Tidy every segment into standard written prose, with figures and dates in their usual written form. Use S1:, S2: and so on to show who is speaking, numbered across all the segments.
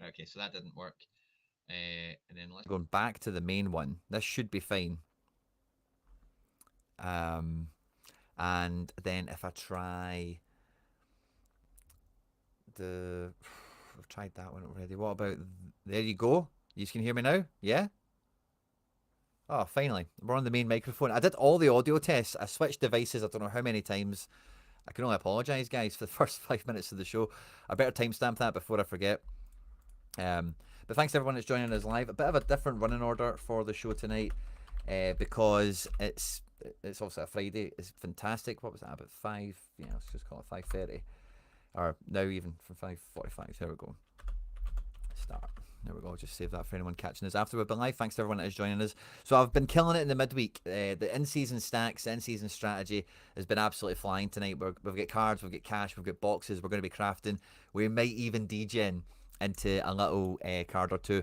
S1: Okay, so that didn't work. And then let's
S2: Going back to the main one. This should be fine. Um, and then if I try the, I've tried that one already. What about? There you go. You can hear me now. Yeah. Oh, finally, we're on the main microphone. I did all the audio tests. I switched devices. I don't know how many times. I can only apologise, guys, for the first 5 minutes of the show. I better timestamp that before I forget. Um, but thanks to everyone that's joining us live. A bit of a different running order for the show tonight, because it's also a Friday. It's fantastic. What was that, about 5? Yeah, let's just call it 5:30, or now even from 5:45. There we go. Start. There we go. Just save that for anyone catching us after we've been live. Thanks to everyone that is joining us. So I've been killing it in the midweek. The in-season stacks, in-season strategy has been absolutely flying tonight. We've got cards, we've got cash, we've got boxes. We're going to be crafting. We might even degen into a little card or two.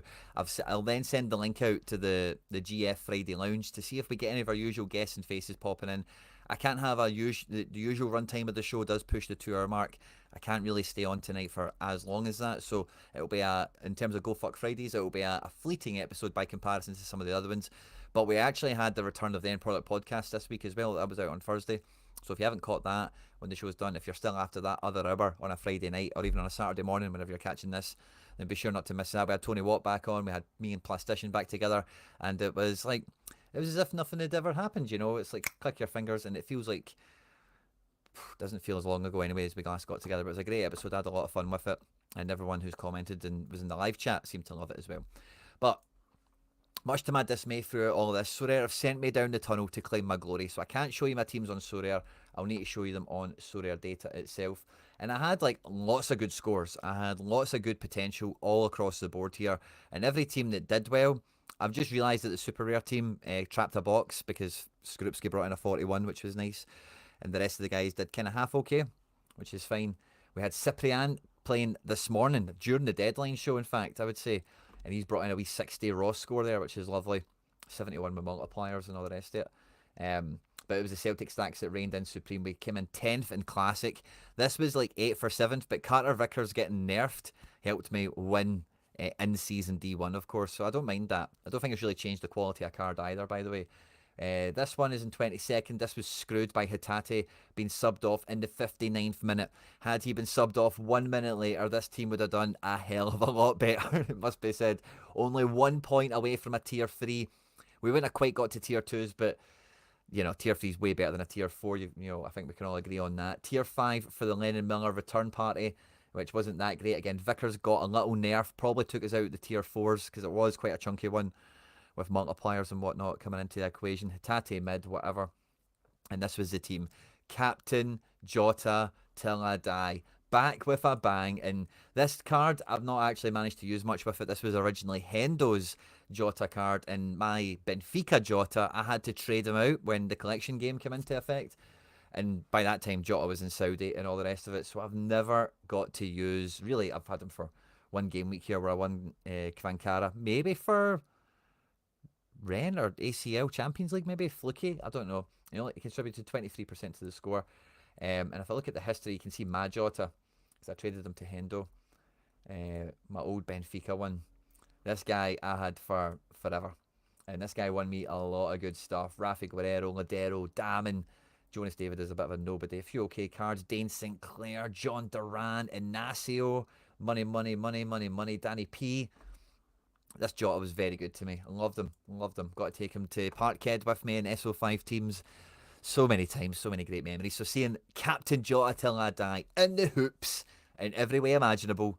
S2: I'll then send the link out to the GF Friday Lounge to see if we get any of our usual guests and faces popping in. I can't have the usual runtime of the show does push the 2 hour mark. I can't really stay on tonight for as long as that, so it'll be in terms of Go Fuck Fridays, it'll be a fleeting episode by comparison to some of the other ones. But we actually had the return of the End Product podcast this week as well. That was out on Thursday. So if you haven't caught that when the show's done, if you're still after that other hour on a Friday night or even on a Saturday morning, whenever you're catching this, then be sure not to miss that. We had Tony Watt back on. We had me and Plastician back together, and it was as if nothing had ever happened. It's like click your fingers, and it feels like doesn't feel as long ago anyway as we last got together. But it was a great episode. I had a lot of fun with it, and everyone who's commented and was in the live chat seemed to love it as well. But much to my dismay throughout all of this, Sorare have sent me down the tunnel to claim my glory, so I can't show you my teams on Sorare. I'll need to show you them on Sorare data itself. And I had like lots of good scores. I had lots of good potential all across the board here. And every team that did well, I've just realised that the super rare team trapped a box because Skrupski brought in a 41, which was nice. And the rest of the guys did kind of half okay, which is fine. We had Cyprian playing this morning during the deadline show, in fact, I would say, and he's brought in a wee 60 raw score there, which is lovely. 71 with multipliers and all the rest of it. But it was the Celtic stacks that reigned in supreme. We came in 10th in Classic. This was like 8th for 7th, but Carter Vickers getting nerfed helped me win in season D1, of course, so I don't mind that. I don't think it's really changed the quality of card either, by the way. This one is in 22nd. This was screwed by Hatate being subbed off in the 59th minute. Had he been subbed off 1 minute later, this team would have done a hell of a lot better, it must be said. Only 1 point away from a tier 3. We wouldn't have quite got to tier 2s, but tier 3 is way better than a tier 4. I think we can all agree on that. Tier 5 for the Lennon Miller return party, which wasn't that great. Again, Vickers got a little nerf, probably took us out the tier 4s because it was quite a chunky one with multipliers and whatnot coming into the equation. Hatate mid, whatever. And this was the team. Captain Jota till I die. Back with a bang. And this card, I've not actually managed to use much with it. This was originally Hendo's Jota card. And my Benfica Jota, I had to trade him out when the collection game came into effect. And by that time, Jota was in Saudi and all the rest of it. So I've never got to use, really, I've had him for one game week here where I won Kvankara. Maybe for Ren or ACL Champions League, maybe fluky. I don't know. He contributed 23% to the score. And if I look at the history, you can see Majota, because I traded him to Hendo, my old Benfica one. This guy I had for forever. And this guy won me a lot of good stuff. Rafi Guerrero, Ladero, Damon, Jonas David is a bit of a nobody. A few okay cards. Dane Sinclair, John Duran, Inacio, money, money, money, money, money. Danny P. This Jota was very good to me. I loved him. Loved him. Got to take him to Parkhead with me in SO5 teams so many times. So many great memories. So seeing Captain Jota till I die in the hoops in every way imaginable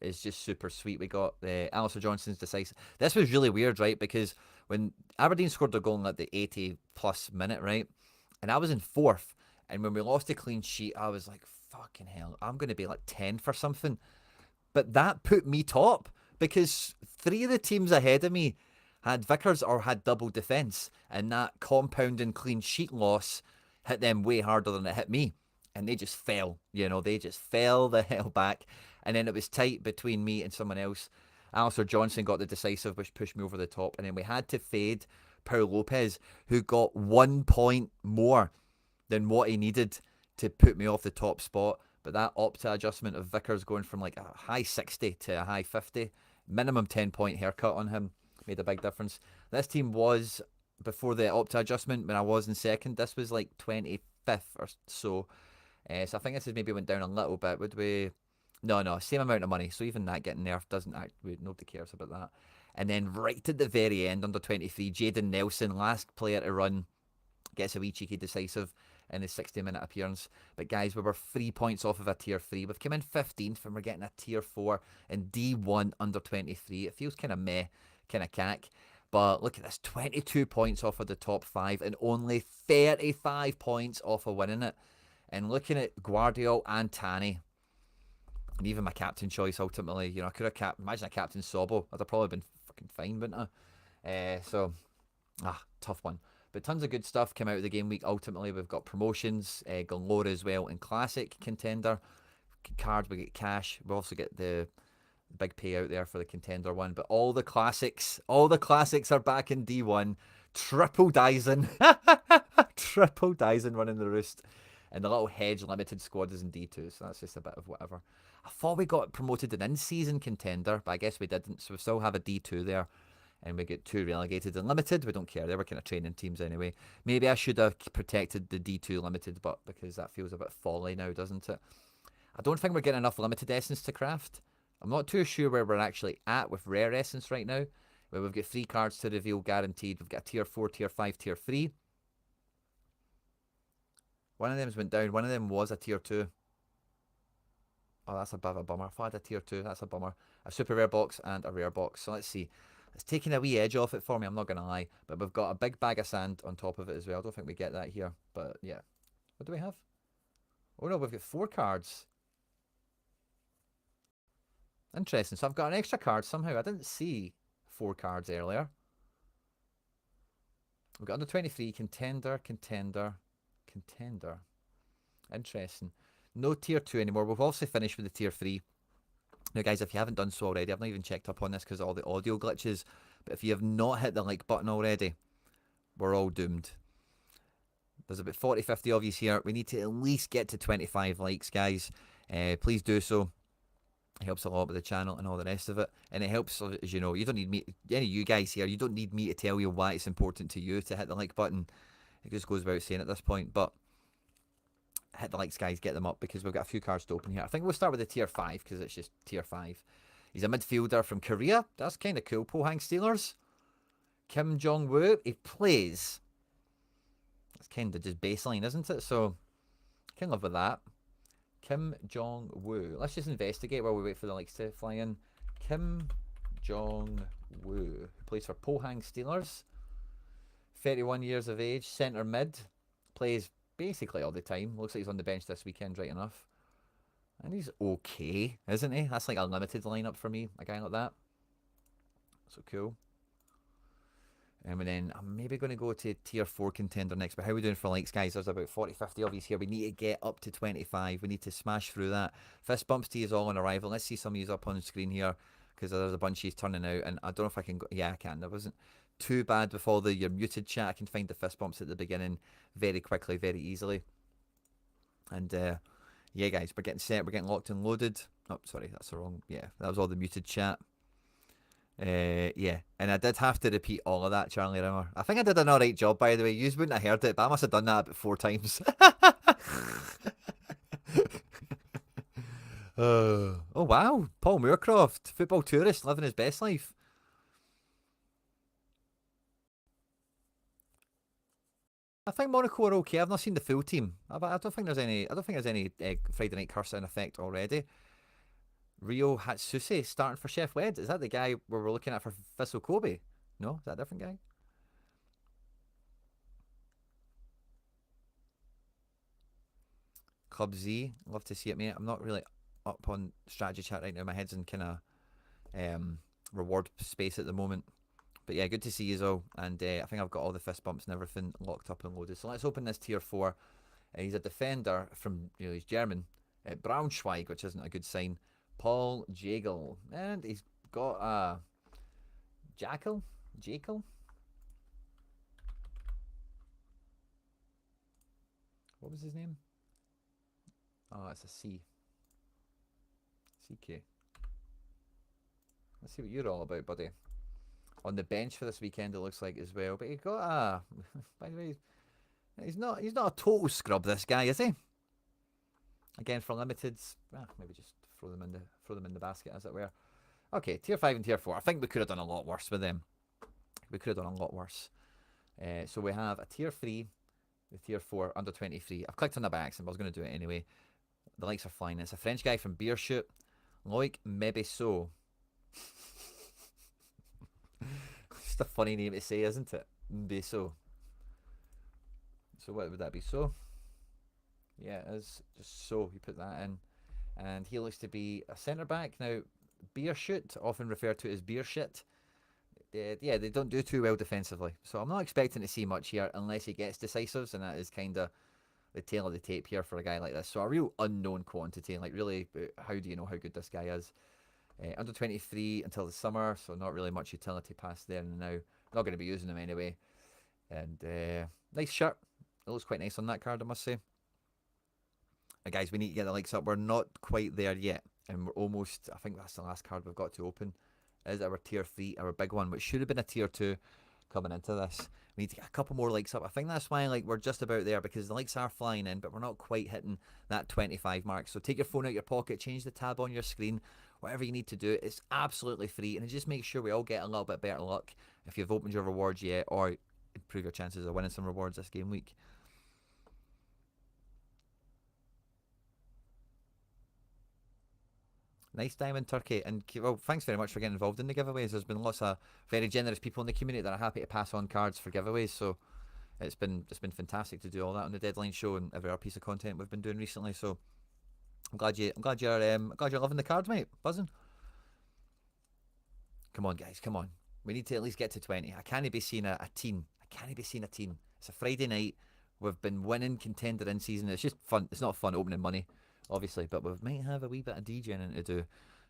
S2: is just super sweet. We got Alistair Johnson's decisive. This was really weird, right? Because when Aberdeen scored their goal in like the 80 plus minute, right? And I was in fourth. And when we lost a clean sheet, I was like, fucking hell, I'm going to be like 10 for something. But that put me top because 3 of the teams ahead of me had Vickers or had double defence, and that compounding clean sheet loss hit them way harder than it hit me. And they just fell, they just fell the hell back. And then it was tight between me and someone else. Alistair Johnson got the decisive, which pushed me over the top. And then we had to fade Paul Lopez, who got 1 point more than what he needed to put me off the top spot. but that Opta adjustment of Vickers going from like a high 60 to a high 50, minimum 10-point haircut on him, made a big difference. This team was, before the Opta adjustment, when I was in second, this was like 25th or so. So I think this has maybe went down a little bit. Would we? No, same amount of money. So even that getting nerfed doesn't actually, nobody cares about that. And then right at the very end, under 23, Jaden Nelson, last player to run, gets a wee cheeky decisive in his 60-minute appearance. But guys, we were 3 points off of a tier 3. We've come in 15th and we're getting a tier 4 in D1 under 23. It feels kind of meh, kind of cack. But look at this, 22 points off of the top 5 and only 35 points off of winning it. And looking at Guardiol and Tanny, and even my captain choice ultimately, you know, I could have imagine a captain Sobo. I'd have probably been fucking fine, wouldn't I? Tough one. But tons of good stuff came out of the game week. Ultimately, we've got promotions galore as well in Classic Contender. Cards, we get cash. We also get the big payout there for the Contender one. But all the classics are back in D1. Triple Dyson. Triple Dyson running the roost. And the little Hedge limited squad is in D2, so that's just a bit of whatever. I thought we got promoted an in-season Contender, but I guess we didn't, so we still have a D2 there. And we get 2 relegated and limited. We don't care. They were kind of training teams anyway. Maybe I should have protected the D2 limited, but because that feels a bit folly now, doesn't it? I don't think we're getting enough limited essence to craft. I'm not too sure where we're actually at with rare essence right now. Where we've got 3 cards to reveal guaranteed. We've got a tier 4, tier 5, tier 3. One of them's went down. One of them was a tier 2. Oh, that's a bit of a bummer. If I had a tier 2, that's a bummer. A super rare box and a rare box. So let's see. It's taking a wee edge off it for me, I'm not going to lie. But we've got a big bag of sand on top of it as well. I don't think we get that here. But yeah. What do we have? Oh no, we've got 4 cards. Interesting. So I've got an extra card somehow. I didn't see 4 cards earlier. We've got under 23, contender. Interesting. No tier 2 anymore. We've also finished with the tier 3. Now, guys, if you haven't done so already, I've not even checked up on this because of all the audio glitches. But if you have not hit the like button already, we're all doomed. There's about 40, 50 of you here. We need to at least get to 25 likes, guys. Please do so. It helps a lot with the channel and all the rest of it. And it helps, as you know, you don't need me, any of you guys here, you don't need me to tell you why it's important to you to hit the like button. It just goes without saying at this point. But hit the likes, guys, get them up because we've got a few cards to open here. I think we'll start with the tier 5 because it's just tier 5. He's a midfielder from Korea. That's kind of cool. Pohang Steelers. Kim Jong-woo. He plays. That's kind of just baseline, isn't it? So, can live with that. Kim Jong-woo. Let's just investigate while we wait for the likes to fly in. Kim Jong-woo, who plays for Pohang Steelers. 31 years of age. Centre mid. Plays basically all the time. Looks like he's on the bench this weekend, right enough. And he's okay, isn't he? That's like a limited lineup for me, a guy like that. So cool. And then I'm maybe going to go to tier 4 contender next. But how are we doing for likes, guys? There's about 40, 50 of you here. We need to get up to 25. We need to smash through that. Fist bumps to you all on arrival. Let's see some of you up on the screen here because there's a bunch of you turning out. And I don't know if I can go. Yeah, I can. There wasn't too bad with all your muted chat. I can find the fist bumps at the beginning very quickly, very easily. And yeah, guys, we're getting set. We're getting locked and loaded. Oh, sorry, that's the wrong. Yeah, that was all the muted chat. Yeah, and I did have to repeat all of that, Charlie Rimmer. I think I did an alright job, by the way. You wouldn't have heard it, but I must have done that about 4 times. Oh, wow. Paul Moorcroft, football tourist, living his best life. I think Monaco are okay. I've not seen the full team. I don't think there's any. I don't think there's any Friday night curse in effect already. Rio Hatsuse starting for Chef Wed. Is that the guy where we're looking at for Vissel Kobe? No, is that a different guy? Club Z, love to see it, mate. I'm not really up on strategy chat right now. My head's in kind of reward space at the moment. But yeah, good to see you all. And I think I've got all the fist bumps and everything locked up and loaded. So let's open this tier 4. He's a defender from, you know, he's German. Braunschweig, which isn't a good sign. Paul Jagel. And he's got a Jackal? What was his name? Oh, it's a C. CK. Let's see what you're all about, buddy. On the bench for this weekend, it looks like as well. But he got a. By the way, he's not a total scrub. This guy, is he? Again for limiteds, maybe just throw them in the basket as it were. Okay, tier 5 and tier 4. I think we could have done a lot worse with them. We could have done a lot worse. So we have a tier 3, the tier 4 under 23. I've clicked on that by accident, but I was going to do it anyway. The likes are flying. It's a French guy from Beershut, Loic Mebesso. Just a funny name to say, isn't it? Mebesso. So what would that be? So? Yeah, it is just so. You put that in. And he looks to be a centre back. Now, Beershut, often referred to as beer shit. Yeah, they don't do too well defensively. So I'm not expecting to see much here unless he gets decisives, and that is kind of the tail of the tape here for a guy like this. So a real unknown quantity. Like, really, how do you know how good this guy is? Under 23 until the summer, so not really much utility past there and now. Not going to be using him anyway. And nice shirt. It looks quite nice on that card, I must say. Guys, we need to get the likes up. We're not quite there yet, and we're almost. I think that's the last card we've got to open. Is our tier 3, our big one, which should have been a tier 2 coming into this. We need to get a couple more likes up. I think that's why we're just about there, because the likes are flying in, but we're not quite hitting that 25 mark. So take your phone out of your pocket, change the tab on your screen, whatever you need to do. It's absolutely free, and it just makes sure we all get a little bit better luck if you've opened your rewards yet, or improve your chances of winning some rewards this game week. Nice Diamond Turkey, and well, thanks very much for getting involved in the giveaways. There's been lots of very generous people in the community that are happy to pass on cards for giveaways. So it's been fantastic to do all that on the deadline show and every other piece of content we've been doing recently. So I'm glad you're loving the cards, mate. Buzzing. Come on, guys, come on. We need to at least get to 20. I can't be seeing a teen. I can't be seeing a teen. It's a Friday night. We've been winning contender in season. It's just fun. It's not fun opening money, obviously, but we might have a wee bit of DJing to do.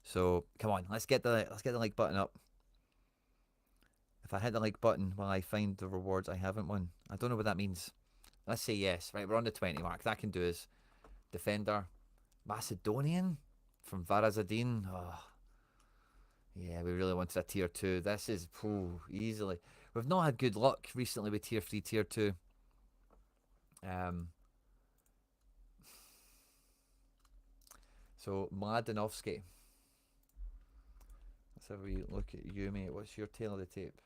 S2: So come on, let's get the like button up. If I hit the like button while I find the rewards I haven't won, I don't know what that means. Let's say yes. Right, we're on the 20 mark. That can do us. Defender, Macedonian from Varazadin. Oh, yeah, we really wanted a tier 2. This is easily. We've not had good luck recently with tier 3, tier 2. So Mladenovsky. Let's have a wee look at you, mate. What's your tail of the tape?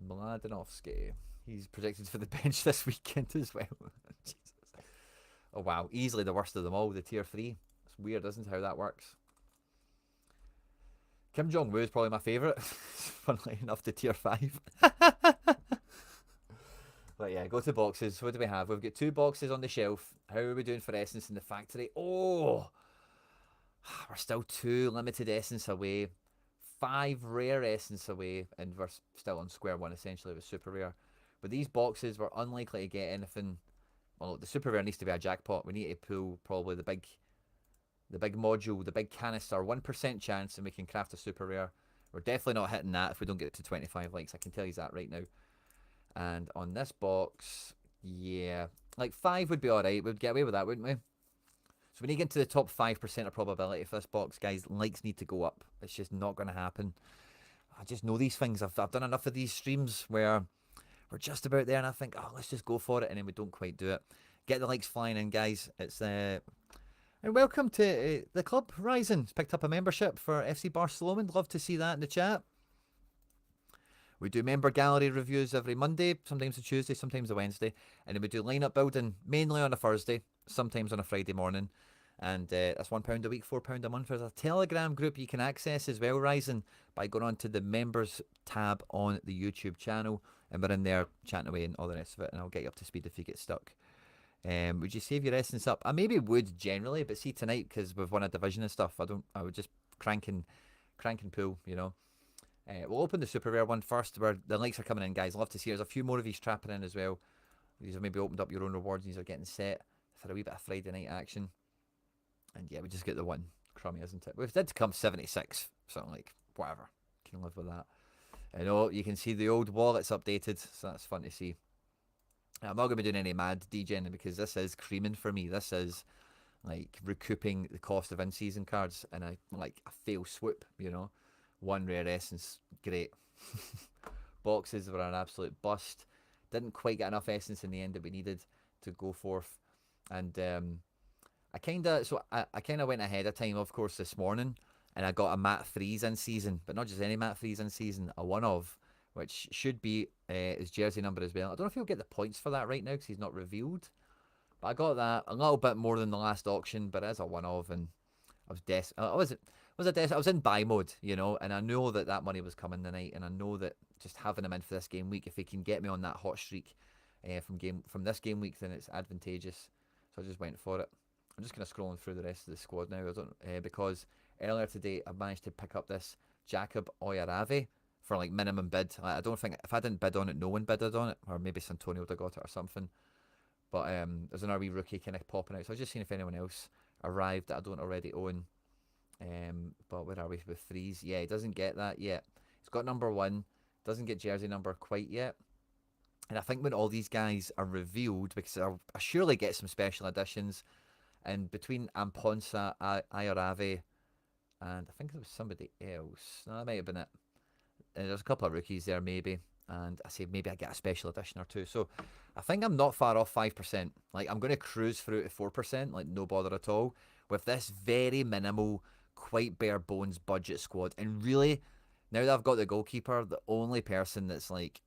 S2: Mladenovsky. He's predicted for the bench this weekend as well. Jesus. Oh wow, easily the worst of them all, the tier 3. It's weird, isn't it, how that works? Kim Jong-woo is probably my favourite. Funnily enough, to tier 5. But yeah, go to boxes. What do we have? We've got 2 boxes on the shelf. How are we doing for essence in the factory? Oh, we're still 2 limited essence away. 5 rare essence away, and we're still on square one essentially with super rare. But these boxes, we're unlikely to get anything. Well, the super rare needs to be a jackpot. We need to pull probably the big module, the big canister, 1% chance, and we can craft a super rare. We're definitely not hitting that if we don't get to 25 likes. I can tell you that right now. And on this box, yeah, like 5 would be alright. We'd get away with that, wouldn't we? So we need to get to the top 5% of probability for this box, guys. Likes need to go up. It's just not going to happen. I just know these things. I've done enough of these streams where we're just about there, and I think, oh, let's just go for it, and then we don't quite do it. Get the likes flying in, guys. It's and welcome to the club. Ryzen picked up a membership for FC Barcelona. Love to see that in the chat. We do member gallery reviews every Monday, sometimes a Tuesday, sometimes a Wednesday. And then we do lineup building mainly on a Thursday, sometimes on a Friday morning. And that's £1 a week, £4 a month. There's a Telegram group you can access as well, Ryzen, by going on to the members tab on the YouTube channel. And we're in there chatting away and all the rest of it. And I'll get you up to speed if you get stuck. Would you save your essence up? I maybe would generally, but see tonight, because we've won a division and stuff, I would just crank and pull, you know. We'll open the super rare one first, where the likes are coming in, guys. Love to see. There's a few more of these trapping in as well. These have maybe opened up your own rewards. These are getting set for a wee bit of Friday night action. And yeah, we just get the one. Crummy, isn't it? We've did come 76, something like, whatever. Can live with that. I know you can see the old wallet's updated, so that's fun to see. I'm not going to be doing any mad DJing because this is creaming for me. This is like recouping the cost of in-season cards in a fail swoop. One rare essence, great. Boxes were an absolute bust. Didn't quite get enough essence in the end that we needed to go forth. And I kind of went ahead of time, of course, this morning, and I got a Mat Freeze in season, but not just any Mat Freeze in season, a one of, which should be his jersey number as well. I don't know if he'll get the points for that right now because he's not revealed, but I got that a little bit more than the last auction, but as a one of, and I was I was in buy mode, and I know that that money was coming tonight, and I know that just having him in for this game week, if he can get me on that hot streak from this game week, then it's advantageous. So I just went for it. I'm just kind of scrolling through the rest of the squad now. I don't because earlier today I managed to pick up this Jacob Oyarave for like minimum bid. I don't think if I didn't bid on it, no one bidded on it, or maybe Santonio would have got it or something. But there's an RB rookie kind of popping out, so I was just seeing if anyone else arrived that I don't already own. But where are we with Freeze? Yeah, he doesn't get that yet. He's got number one, doesn't get jersey number quite yet. And I think when all these guys are revealed, because I surely get some special editions, and between Amponsa, Ayarave, and I think there was somebody else. No, that might have been it. There's a couple of rookies there, maybe. And I say maybe I get a special edition or two. So I think I'm not far off 5%. Like, I'm going to cruise through to 4%, like, no bother at all, with this very minimal, quite bare bones budget squad. And really, now that I've got the goalkeeper, the only person that's like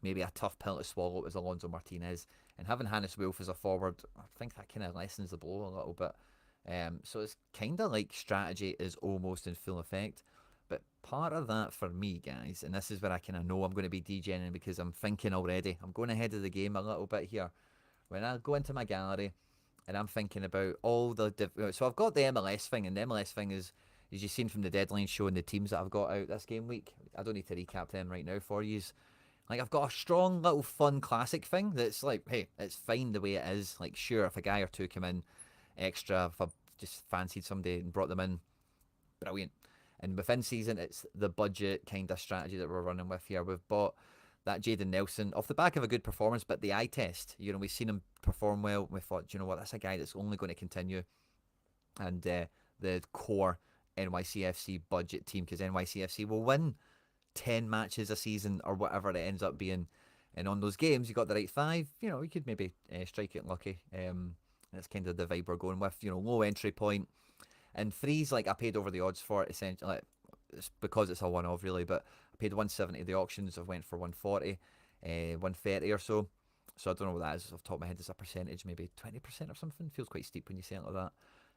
S2: maybe a tough pill to swallow is Alonso Martinez. And having Hannes Wolf as a forward, I think that kind of lessens the blow a little bit. So it's kind of like strategy is almost in full effect. But part of that for me, guys, and this is where I kind of know I'm going to be degening because I'm thinking already. I'm going ahead of the game a little bit here. When I go into my gallery and I'm thinking about all the... So I've got the MLS thing, and the MLS thing is, as you've seen from the deadline, showing the teams that I've got out this game week. I don't need to recap them right now for you. Like, I've got a strong little fun classic thing that's like, hey, it's fine the way it is. Like, sure, if a guy or two come in extra, if I just fancied somebody and brought them in, brilliant. And within season, it's the budget kind of strategy that we're running with here. We've bought that Jaden Nelson off the back of a good performance, but the eye test, we've seen him perform well. We thought, you know what, that's a guy that's only going to continue. And the core NYCFC budget team, because NYCFC will win 10 matches a season or whatever it ends up being. And on those games, you got the right five, you could maybe strike it lucky. That's kind of the vibe we're going with, low entry point. And Freeze, like, I paid over the odds for it, essentially. Like, it's because it's a one-off, really, but I paid 170 the auctions. I went for 140, 130 or so. So I don't know what that is off the top of my head. It's a percentage, maybe 20% or something. Feels quite steep when you say it like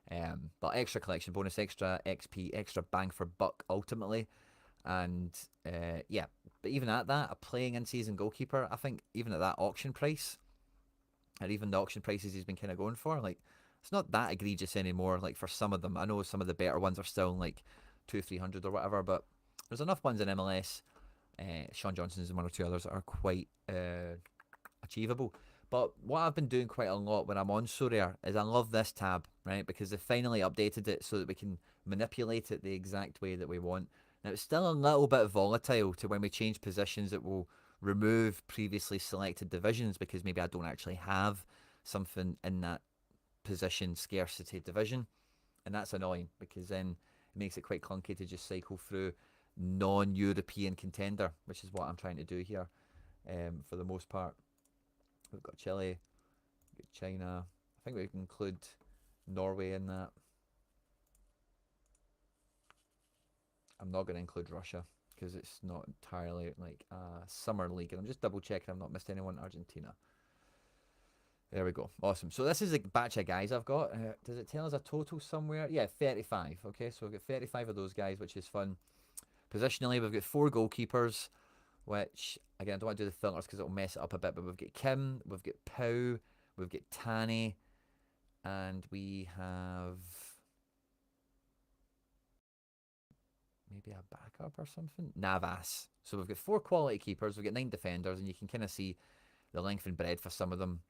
S2: that. But extra collection bonus, extra XP, extra bang for buck, ultimately. And yeah, but even at that, a playing in-season goalkeeper, I think even at that auction price, or even the auction prices he's been kind of going for, like, it's not that egregious anymore. Like, for some of them, I know some of the better ones are still like 200-300 or whatever, but there's enough ones in MLS. Sean Johnson's and one or two others are quite achievable. But what I've been doing quite a lot when I'm on Sorare is I love this tab, right? Because they finally updated it so that we can manipulate it the exact way that we want. Now, it's still a little bit volatile to when we change positions. It will remove previously selected divisions because maybe I don't actually have something in that position scarcity division. And that's annoying because then it makes it quite clunky to just cycle through non-European contender, which is what I'm trying to do here for the most part. We've got Chile, we've got China. I think we can include Norway in that. I'm not going to include Russia because it's not entirely like a summer league. And I'm just double checking I've not missed anyone. Argentina. There we go. Awesome. So this is a batch of guys I've got. Does it tell us a total somewhere? Yeah, 35. Okay, so we've got 35 of those guys, which is fun. Positionally, we've got 4 goalkeepers, which, again, I don't want to do the filters because it'll mess it up a bit, but we've got Kim, we've got Pau, we've got Tani, and we have maybe a backup or something? Navas. So we've got 4 quality keepers, we've got 9 defenders, and you can kind of see the length and breadth for some of them.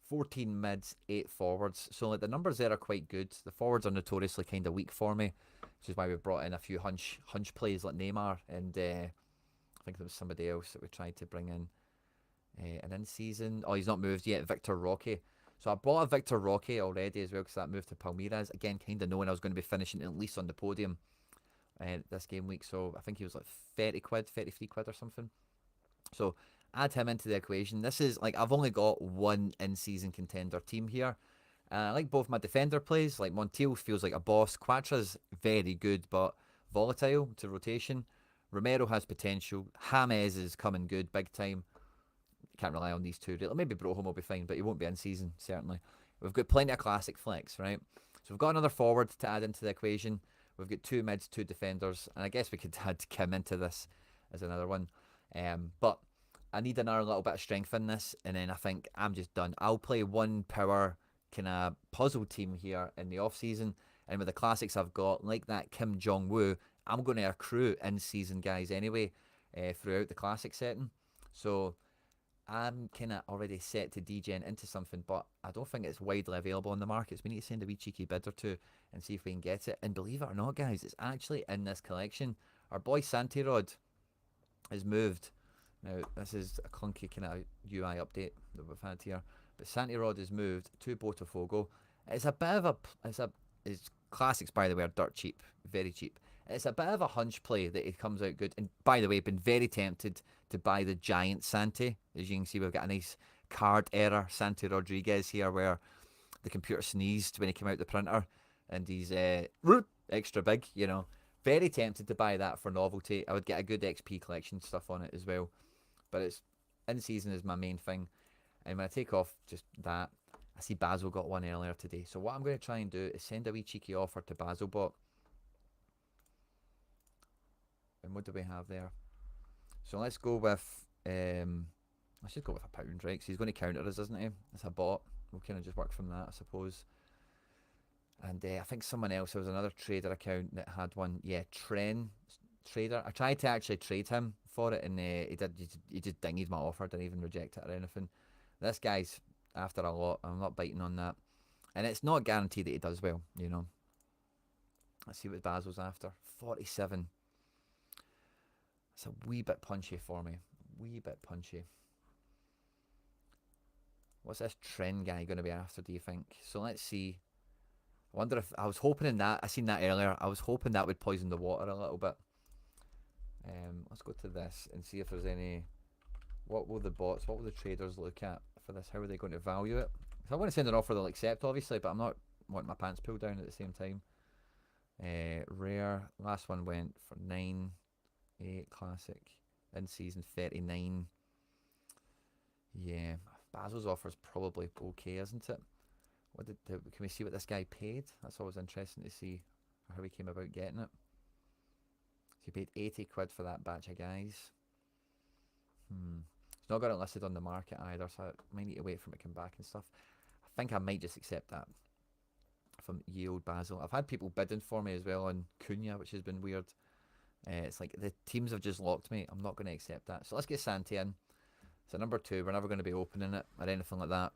S2: 14 mids, 8 forwards. So like the numbers there are quite good. The forwards are notoriously kind of weak for me, which is why we've brought in a few hunch plays like Neymar, and I think there was somebody else that we tried to bring in an in-season. Oh, he's not moved yet. Victor Roque. So I bought a Victor Roque already as well because that moved to Palmeiras. Again, kind of knowing I was going to be finishing at least on the podium this game week. So I think he was like 30 quid, 33 quid or something. So add him into the equation. This is like I've only got one in-season contender team here. I like both my defender plays. Like Montiel feels like a boss. Quatra's very good but volatile to rotation. Romero has potential. James is coming good big time. Can't rely on these two. Maybe Broham will be fine, but he won't be in season certainly. We've got plenty of classic flex, right? So we've got another forward to add into the equation. We've got two mids, two defenders, and I guess we could add Kim into this as another one. But I need another little bit of strength in this, and then I think I'm just done. I'll play one power kind of puzzle team here in the off season, and with the classics I've got, like that Kim Jong Woo, I'm going to accrue in season guys anyway throughout the classic setting. So I'm kind of already set to degen into something, but I don't think it's widely available on the markets. We need to send a wee cheeky bid or two and see if we can get it. And believe it or not, guys, it's actually in this collection. Our boy Santirod has moved. Now, this is a clunky kind of UI update that we've had here, but Santirod has moved to Botafogo. It's a bit of a, it's classics by the way are dirt cheap, very cheap. It's a bit of a hunch play that it comes out good. And by the way, been very tempted to buy the giant Santi. As you can see, we've got a nice card error Santi Rodriguez here where the computer sneezed when he came out the printer and he's extra big, you know. Very tempted to buy that for novelty. I would get a good XP collection stuff on it as well. But it's in season is my main thing. And when I take off just that, I see Basil got one earlier today. So what I'm going to try and do is send a wee cheeky offer to Basilbot. And what do we have there? So let's go with let's just go with £1, right? Because he's going to counter us, isn't he? It's a bot. We'll kind of just work from that, I suppose. And I think someone else, there was another trader account that had one. Yeah, Tren Trader. I tried to actually trade him for it, and he just dinged my offer. Didn't even reject it or anything. This guy's after a lot. I'm not biting on that, and it's not guaranteed that he does well. You know. Let's see what Basil's after. 47. It's a wee bit punchy for me. Wee bit punchy. What's this trend guy going to be after, do you think? So let's see. I wonder if I was hoping in that. I seen that earlier. I was hoping that would poison the water a little bit. Let's go to this and see if there's any. What will the bots, what will the traders look at for this? How are they going to value it? If I want to send an offer, they'll accept, obviously, but I'm not wanting my pants pulled down at the same time. Rare. Last one went for 9. 8 classic. In season 39. Yeah. Basil's offer is probably okay, isn't it? Can we see what this guy paid? That's always interesting to see how he came about getting it. So he paid 80 quid for that batch of guys. It's not got it listed on the market either, so I might need to wait for it to come back and stuff. I think I might just accept that from ye old Basil. I've had people bidding for me as well on Cunha, which has been weird. It's like the teams have just locked me. I'm not going to accept that. So let's get Santi in. So number 2, we're never going to be opening it or anything like that.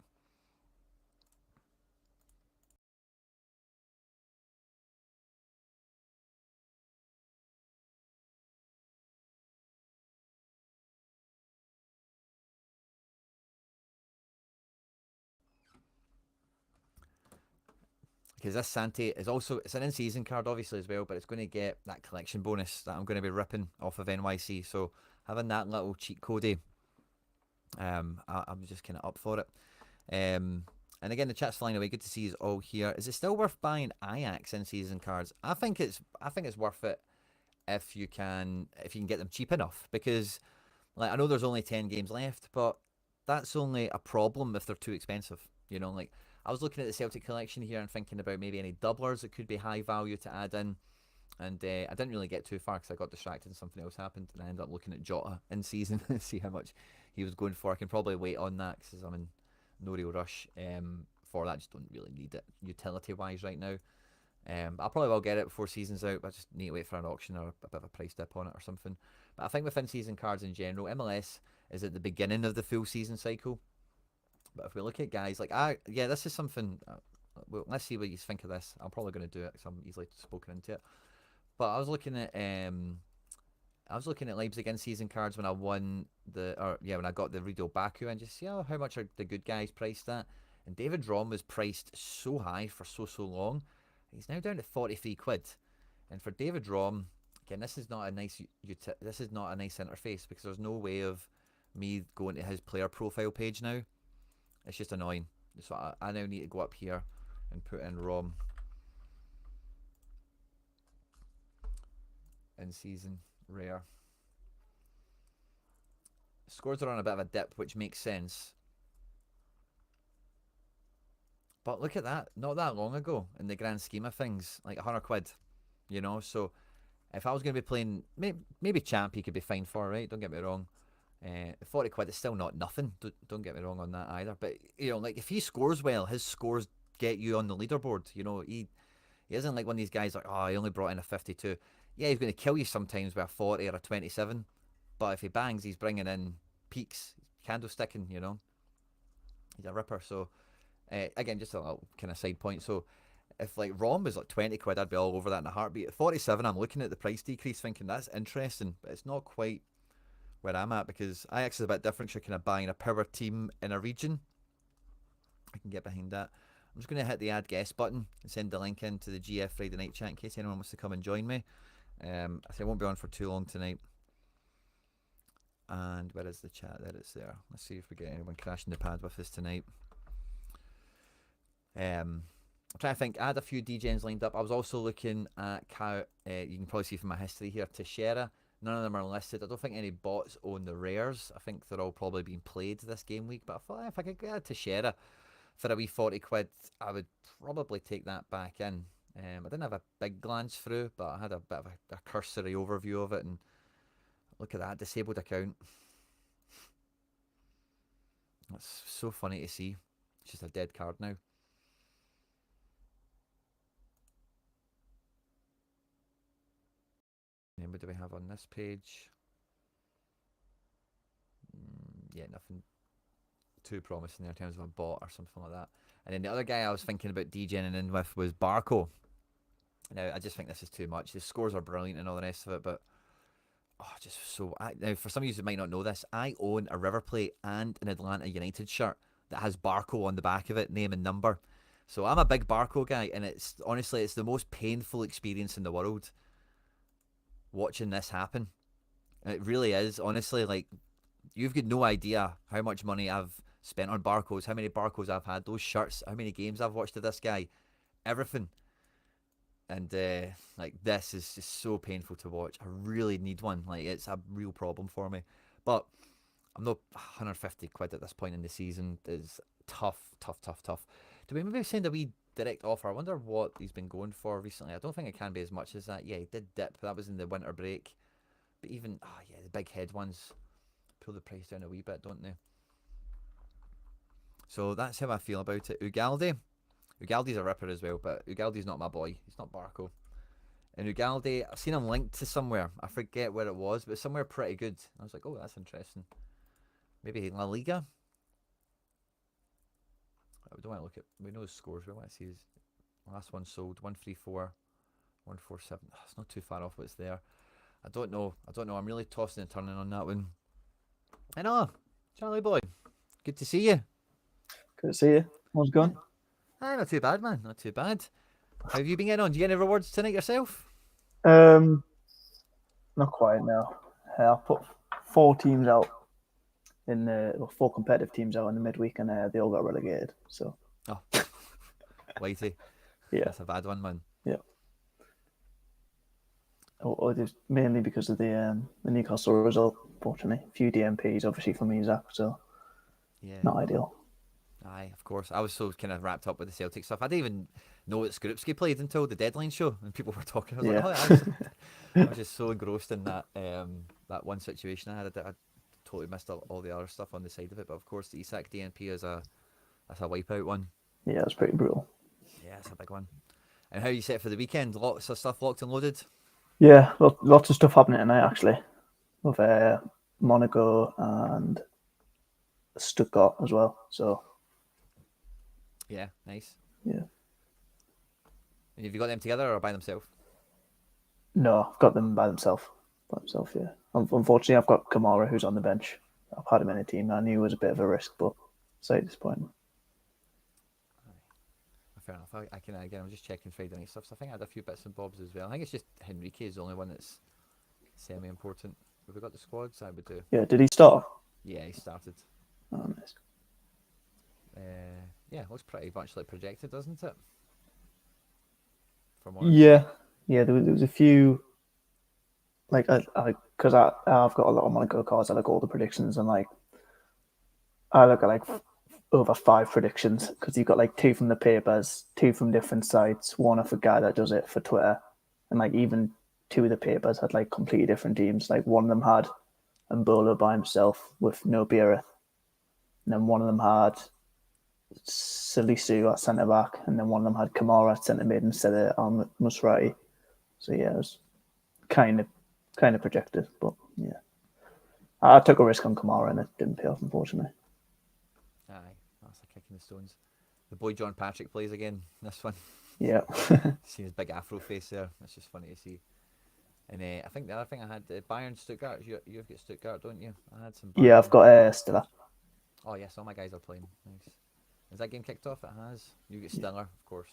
S2: Because this Santi is also, it's an in-season card obviously as well, but it's going to get that collection bonus that I'm going to be ripping off of NYC. So having that little cheat codey, I'm just kind of up for it. And again, the chat's flying away. Good to see you all here. Is it still worth buying Ajax in-season cards? I think it's worth it if you can get them cheap enough, because like I know there's only 10 games left, but that's only a problem if they're too expensive. You know, like I was looking at the Celtic collection here and thinking about maybe any doublers that could be high value to add in. And I didn't really get too far because I got distracted and something else happened. And I ended up looking at Jota in season and see how much he was going for. I can probably wait on that because I'm in no real rush for that. I just don't really need it utility wise right now. I probably will get it before season's out, but I just need to wait for an auction or a bit of a price dip on it or something. But I think within season cards in general, MLS is at the beginning of the full season cycle. But if we look at guys like, yeah, this is something. Well, let's see what you think of this. I'm probably going to do it because I'm easily spoken into it. But I was looking at Leipzig in season cards when I won when I got the Riedel Baku and just see how much are the good guys priced at. And David Rom was priced so high for so long. He's now down to 43 quid. And for David Rom, again, this is not a nice interface because there's no way of me going to his player profile page now. It's just annoying. So I now need to go up here and put in Rom in season rare. Scores are on a bit of a dip, which makes sense. But look at that, not that long ago in the grand scheme of things, like 100 quid, you know. So if I was going to be playing, maybe champ, he could be fine for, right? Don't get me wrong. 40 quid is still not nothing. Don't get me wrong on that either. But you know, like if he scores well, his scores get you on the leaderboard. You know, he isn't like one of these guys like, oh, he only brought in a 52. Yeah, he's going to kill you sometimes with a 40 or a 27. But if he bangs, he's bringing in peaks, candlesticking. You know, he's a ripper. So again, just a little kind of side point. So if like Rom was like 20 quid, I'd be all over that in a heartbeat. At 47, I'm looking at the price decrease thinking that's interesting, but it's not quite where I'm at because Ajax is a bit different. You're kind of buying a power team in a region. I can get behind that. I'm just going to hit the add guest button and send the link into the GF Friday night chat in case anyone wants to come and join me. I say I won't be on for too long tonight. And where is the chat? There it's there. Let's see if we get anyone crashing the pad with us tonight. I'm trying to think. I had a few DJs lined up. I was also looking at you can probably see from my history here, Teixeira. None of them are listed. I don't think any bots own the rares. I think they're all probably being played this game week. But I thought if I could get a Teixeira for a wee 40 quid, I would probably take that back in. I didn't have a big glance through, but I had a bit of a cursory overview of it. And look at that, disabled account. That's so funny to see. It's just a dead card now. And what do we have on this page? Yeah, nothing too promising there in terms of a bot or something like that. And then the other guy I was thinking about DJing in with was Barco. Now, I just think this is too much. His scores are brilliant and all the rest of it, but just so... now, for some of you who might not know this, I own a River Plate and an Atlanta United shirt that has Barco on the back of it, name and number. So I'm a big Barco guy, and it's honestly, it's the most painful experience in the world watching this happen. It really is, honestly. Like, you've got no idea how much money I've spent on Barcos, how many Barcos I've had, those shirts, how many games I've watched of this guy, everything. And like, this is just so painful to watch. I really need one. Like, it's a real problem for me. But I'm not 150 quid at this point in the season. Is tough. Do we maybe send a wee direct offer? I wonder what he's been going for recently. I don't think it can be as much as that. Yeah, he did dip. That was in the winter break. But even, the big head ones pull the price down a wee bit, don't they? So that's how I feel about it. Ugaldi's a ripper as well, but Ugaldi's not my boy. He's not Barco. And Ugaldi, I've seen him linked to somewhere. I forget where it was, but somewhere pretty good. I was like, oh, that's interesting. Maybe La Liga? We don't want to look at... We know his scores. We want to see his last one sold. 134, 147. It's not too far off what's there. I don't know. I'm really tossing and turning on that one. I know. Charlie boy. Good to see you.
S3: Good to see you. How's it going?
S2: Not too bad, man. Not too bad. How have you been getting on? Do you get any rewards tonight yourself?
S3: Not quite, no. I put 4 teams out in the 4 competitive teams out in the midweek, and they all got relegated. So.
S2: Oh, Whitey.
S3: Yeah,
S2: that's a bad one, man.
S3: Yeah. It is mainly because of the Newcastle result. Fortunately, a few DMPs, obviously for me, Zach. So. Yeah. Not ideal.
S2: Aye, of course. I was so kind of wrapped up with the Celtic stuff. I didn't even know that Skrupski played until the deadline show, and people were talking. I was like, I was just so engrossed in that that one situation I had. I totally missed all the other stuff on the side of it. But of course, the Isak DNP is that's a wipeout one.
S3: Yeah, it's pretty brutal.
S2: Yeah, it's a big one. And how are you set for the weekend? Lots of stuff locked and loaded?
S3: Yeah, lots of stuff happening tonight, actually, with Monaco and Stuttgart as well. So.
S2: Yeah, nice.
S3: Yeah.
S2: And have you got them together or by themselves?
S3: No, I've got them by themselves. Yeah. Unfortunately, I've got Kamara, who's on the bench. I've had him in a team. I knew it was a bit of a risk, but slightly disappointing.
S2: Fair enough. I can again. I'm just checking Friday night stuff. So I think I had a few bits and bobs as well. I think it's just Henrique is the only one that's semi-important. Have we got the squads? I would do.
S3: Yeah, did he start?
S2: Yeah, he started.
S3: Oh, nice.
S2: Yeah, looks pretty much like projected, doesn't it? From what I've
S3: Yeah,
S2: seen.
S3: yeah. There was a few like because I've got a lot of Monaco cards. I look at all the predictions and like I look at like over 5 predictions because you've got like 2 from the papers, 2 from different sites, one off a guy that does it for Twitter, and like even 2 of the papers had like completely different teams. Like one of them had Mbola by himself with no Beereth, and then one of them had Salisu at centre back, and then one of them had Kamara at centre mid instead of Al Musrati. So yeah, it was kind of projected, but yeah, I took a risk on Kamara and it didn't pay off, unfortunately.
S2: Aye, that's a kick in the stones. The boy John Patrick plays again. This one.
S3: Yeah.
S2: See his big afro face there. That's just funny to see. And I think the other thing I had Bayern Stuttgart. You've got Stuttgart, don't you? I had some Bayern.
S3: Yeah, I've got Stiller.
S2: Oh yes, all my guys are playing. Nice. Is that game kicked off? It has. You get Stiller, of course.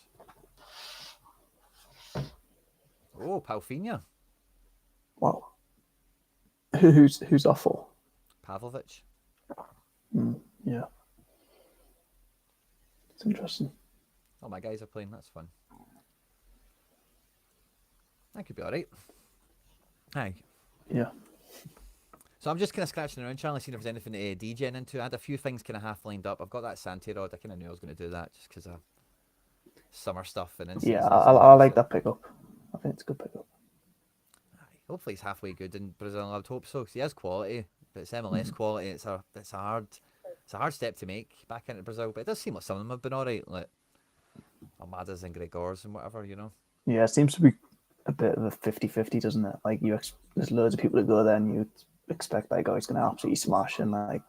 S2: Oh, Palfinha.
S3: Wow. Who's that for?
S2: Pavlovic.
S3: Yeah. It's interesting.
S2: All my guys are playing. That's fun. That could be alright. Aye.
S3: Yeah.
S2: So I'm just kind of scratching around, trying to see if there's anything to DGen into. I had a few things kind of half lined up. I've got that Santi rod. I kind of knew I was going to do that just because of summer stuff and in
S3: Yeah,
S2: season.
S3: I like that pickup. I think it's a good pickup.
S2: Hopefully he's halfway good in Brazil. I'd hope so because he has quality, but it's MLS quality. It's a hard step to make back into Brazil. But it does seem like some of them have been alright, like Almadas and Gregors and whatever, you know.
S3: Yeah, it seems to be a bit of a 50-50, doesn't it? Like there's loads of people that go there and you expect like, oh, he's going to absolutely smash, and like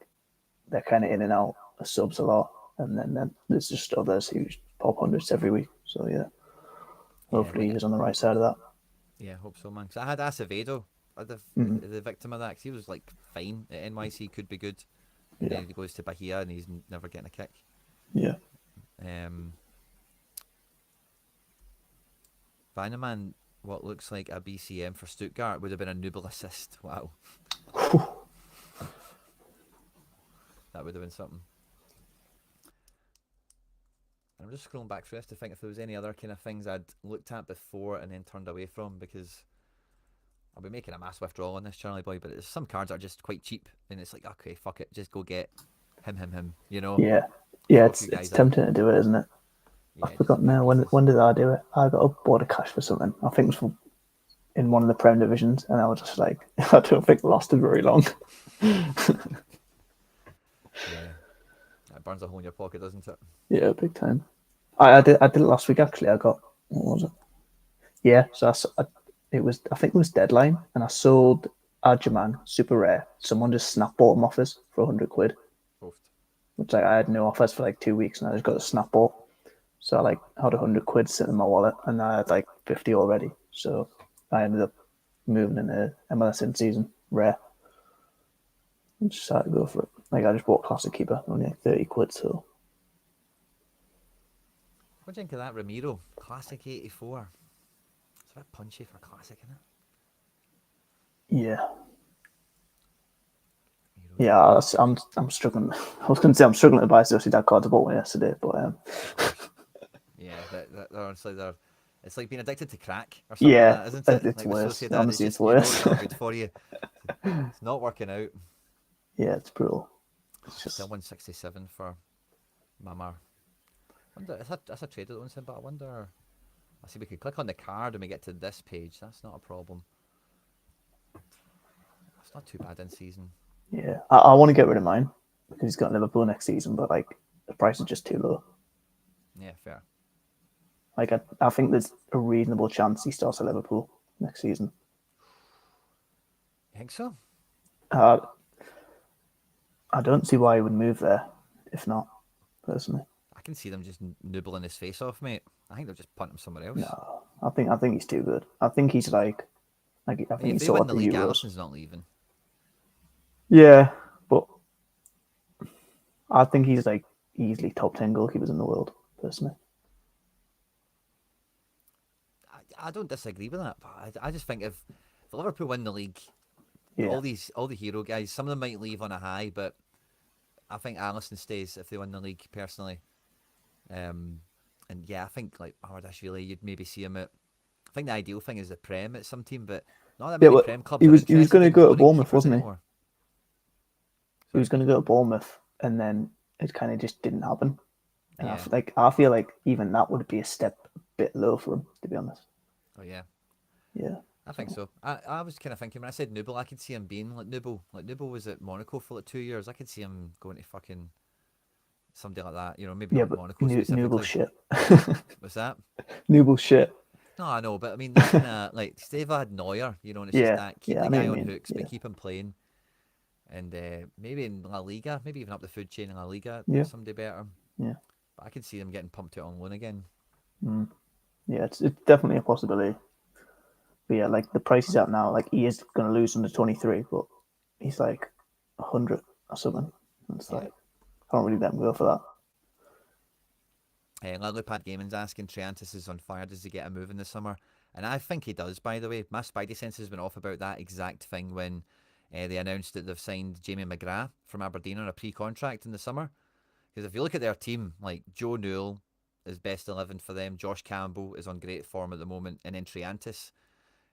S3: they're kind of in and out of subs a lot, and then there's just others who pop hundreds every week. So yeah, hopefully he was on the right side of that.
S2: Yeah, hope so, man. Because I had Acevedo, the victim of that, because he was like fine at NYC, could be good. And then he goes to Bahia and he's never getting a kick.
S3: Yeah.
S2: Vanaman, what looks like a BCM for Stuttgart, would have been a Nubel assist. Wow. That would have been something. And I'm just scrolling back through this to think if there was any other kind of things I'd looked at before and then turned away from, because I'll be making a mass withdrawal on this Charlie boy, but there's some cards that are just quite cheap and it's like, okay, fuck it, just go get him, you know.
S3: Yeah, it's tempting to do it, isn't it?
S2: Yeah,
S3: I forgot now. When did I do it? I got a board of cash for something. I think it was in one of the Prem divisions, and I was just like, I don't think it lasted very long.
S2: Yeah, that burns a hole in your pocket, doesn't it?
S3: Yeah, big time. I did it last week actually. I got, what was it? Yeah, so I think it was deadline, and I sold Adjaman super rare. Someone just snap bought them offers for £100, which I had no offers for like 2 weeks, and I just got a snap bought. So I had £100 sitting in my wallet, and I had like 50 already. So I ended up moving into MLS in season rare. And just had to go for it. Like I just bought Classic Keeper, only like £30. So
S2: what do you think of that Ramiro Classic 84? It's a bit punchy for Classic, isn't it?
S3: yeah. Yeah, I'm struggling. I was going to say I'm struggling to buy Sociedad cards. I bought one yesterday, but
S2: yeah, they're honestly it's like being addicted to crack or something like that, isn't it?
S3: It's
S2: like
S3: worse.
S2: Sociedad,
S3: Honestly,
S2: it's
S3: it's worse.
S2: it's not good for you. It's not working out.
S3: Yeah, it's brutal.
S2: It's just still 167 for Mamar. Wonder that's a traded one, but I wonder. I see we could click on the card and we get to this page. That's not a problem. It's not too bad in season.
S3: Yeah, I want to get rid of mine because he's got Liverpool next season, but like the price is just too low.
S2: Yeah, fair.
S3: Like I think there's a reasonable chance he starts at Liverpool next season.
S2: You think so?
S3: I don't see why he would move there if not, personally.
S2: I can see them just nibbling his face off, mate. I think they'll just punt him somewhere else.
S3: No, I think he's too good. I think he's I think
S2: if
S3: he's
S2: they
S3: sort
S2: win
S3: of
S2: the
S3: the
S2: league,
S3: Euros.
S2: Allison's not leaving.
S3: Yeah, but I think he's like easily top 10 goalkeepers in the world, personally.
S2: I don't disagree with that, but I just think if Liverpool win the league,
S3: Yeah.
S2: all the hero guys, some of them might leave on a high, but I think Alisson stays if they win the league personally. And yeah, I think like Hardashvili, you'd maybe see him at. I think the ideal thing is the Prem at some team, but not that
S3: Yeah,
S2: many
S3: but
S2: Prem clubs
S3: he
S2: are
S3: was
S2: interested
S3: going to
S2: in
S3: go to
S2: loaning
S3: Bournemouth,
S2: keepers
S3: wasn't he?
S2: anymore.
S3: He was going to go to Bournemouth, and then it kind of just didn't happen. And
S2: Yeah.
S3: I feel like even that would be a step a bit low for him, to be honest.
S2: Oh yeah.
S3: Yeah.
S2: I think so. I was kind of thinking when I said Nubel, I could see him being like Nubel. Like Nubel was at Monaco for like 2 years. I could see him going to fucking somebody like that. You know, maybe
S3: Yeah,
S2: not
S3: but
S2: Monaco
S3: Newell's
S2: specifically.
S3: shit.
S2: What's that?
S3: Newell's shit.
S2: No, I know, but I mean, this kind of like Steve had Neuer, you know, and it's just
S3: Yeah,
S2: that keep
S3: yeah,
S2: the
S3: I know what
S2: guy
S3: you
S2: on
S3: mean.
S2: hooks,
S3: Yeah,
S2: but keep him playing, and maybe in La Liga, maybe even up the food chain in La Liga,
S3: yeah,
S2: somebody better.
S3: yeah.
S2: But I could see them getting pumped out on loan again.
S3: Yeah, it's definitely a possibility. But yeah, like the price is out now. Like he is going to lose under 23, but he's like 100 or something. And it's like I don't really let him go for that.
S2: Lillipad Gaming's asking Triantis is on fire. Does he get a move in the summer? And I think he does, by the way. My spidey sense has been off about that exact thing when they announced that they've signed Jamie McGrath from Aberdeen on a pre-contract in the summer. Because if you look at their team, like Joe Newell is best 11 for them. Josh Campbell is on great form at the moment. And then Triantis.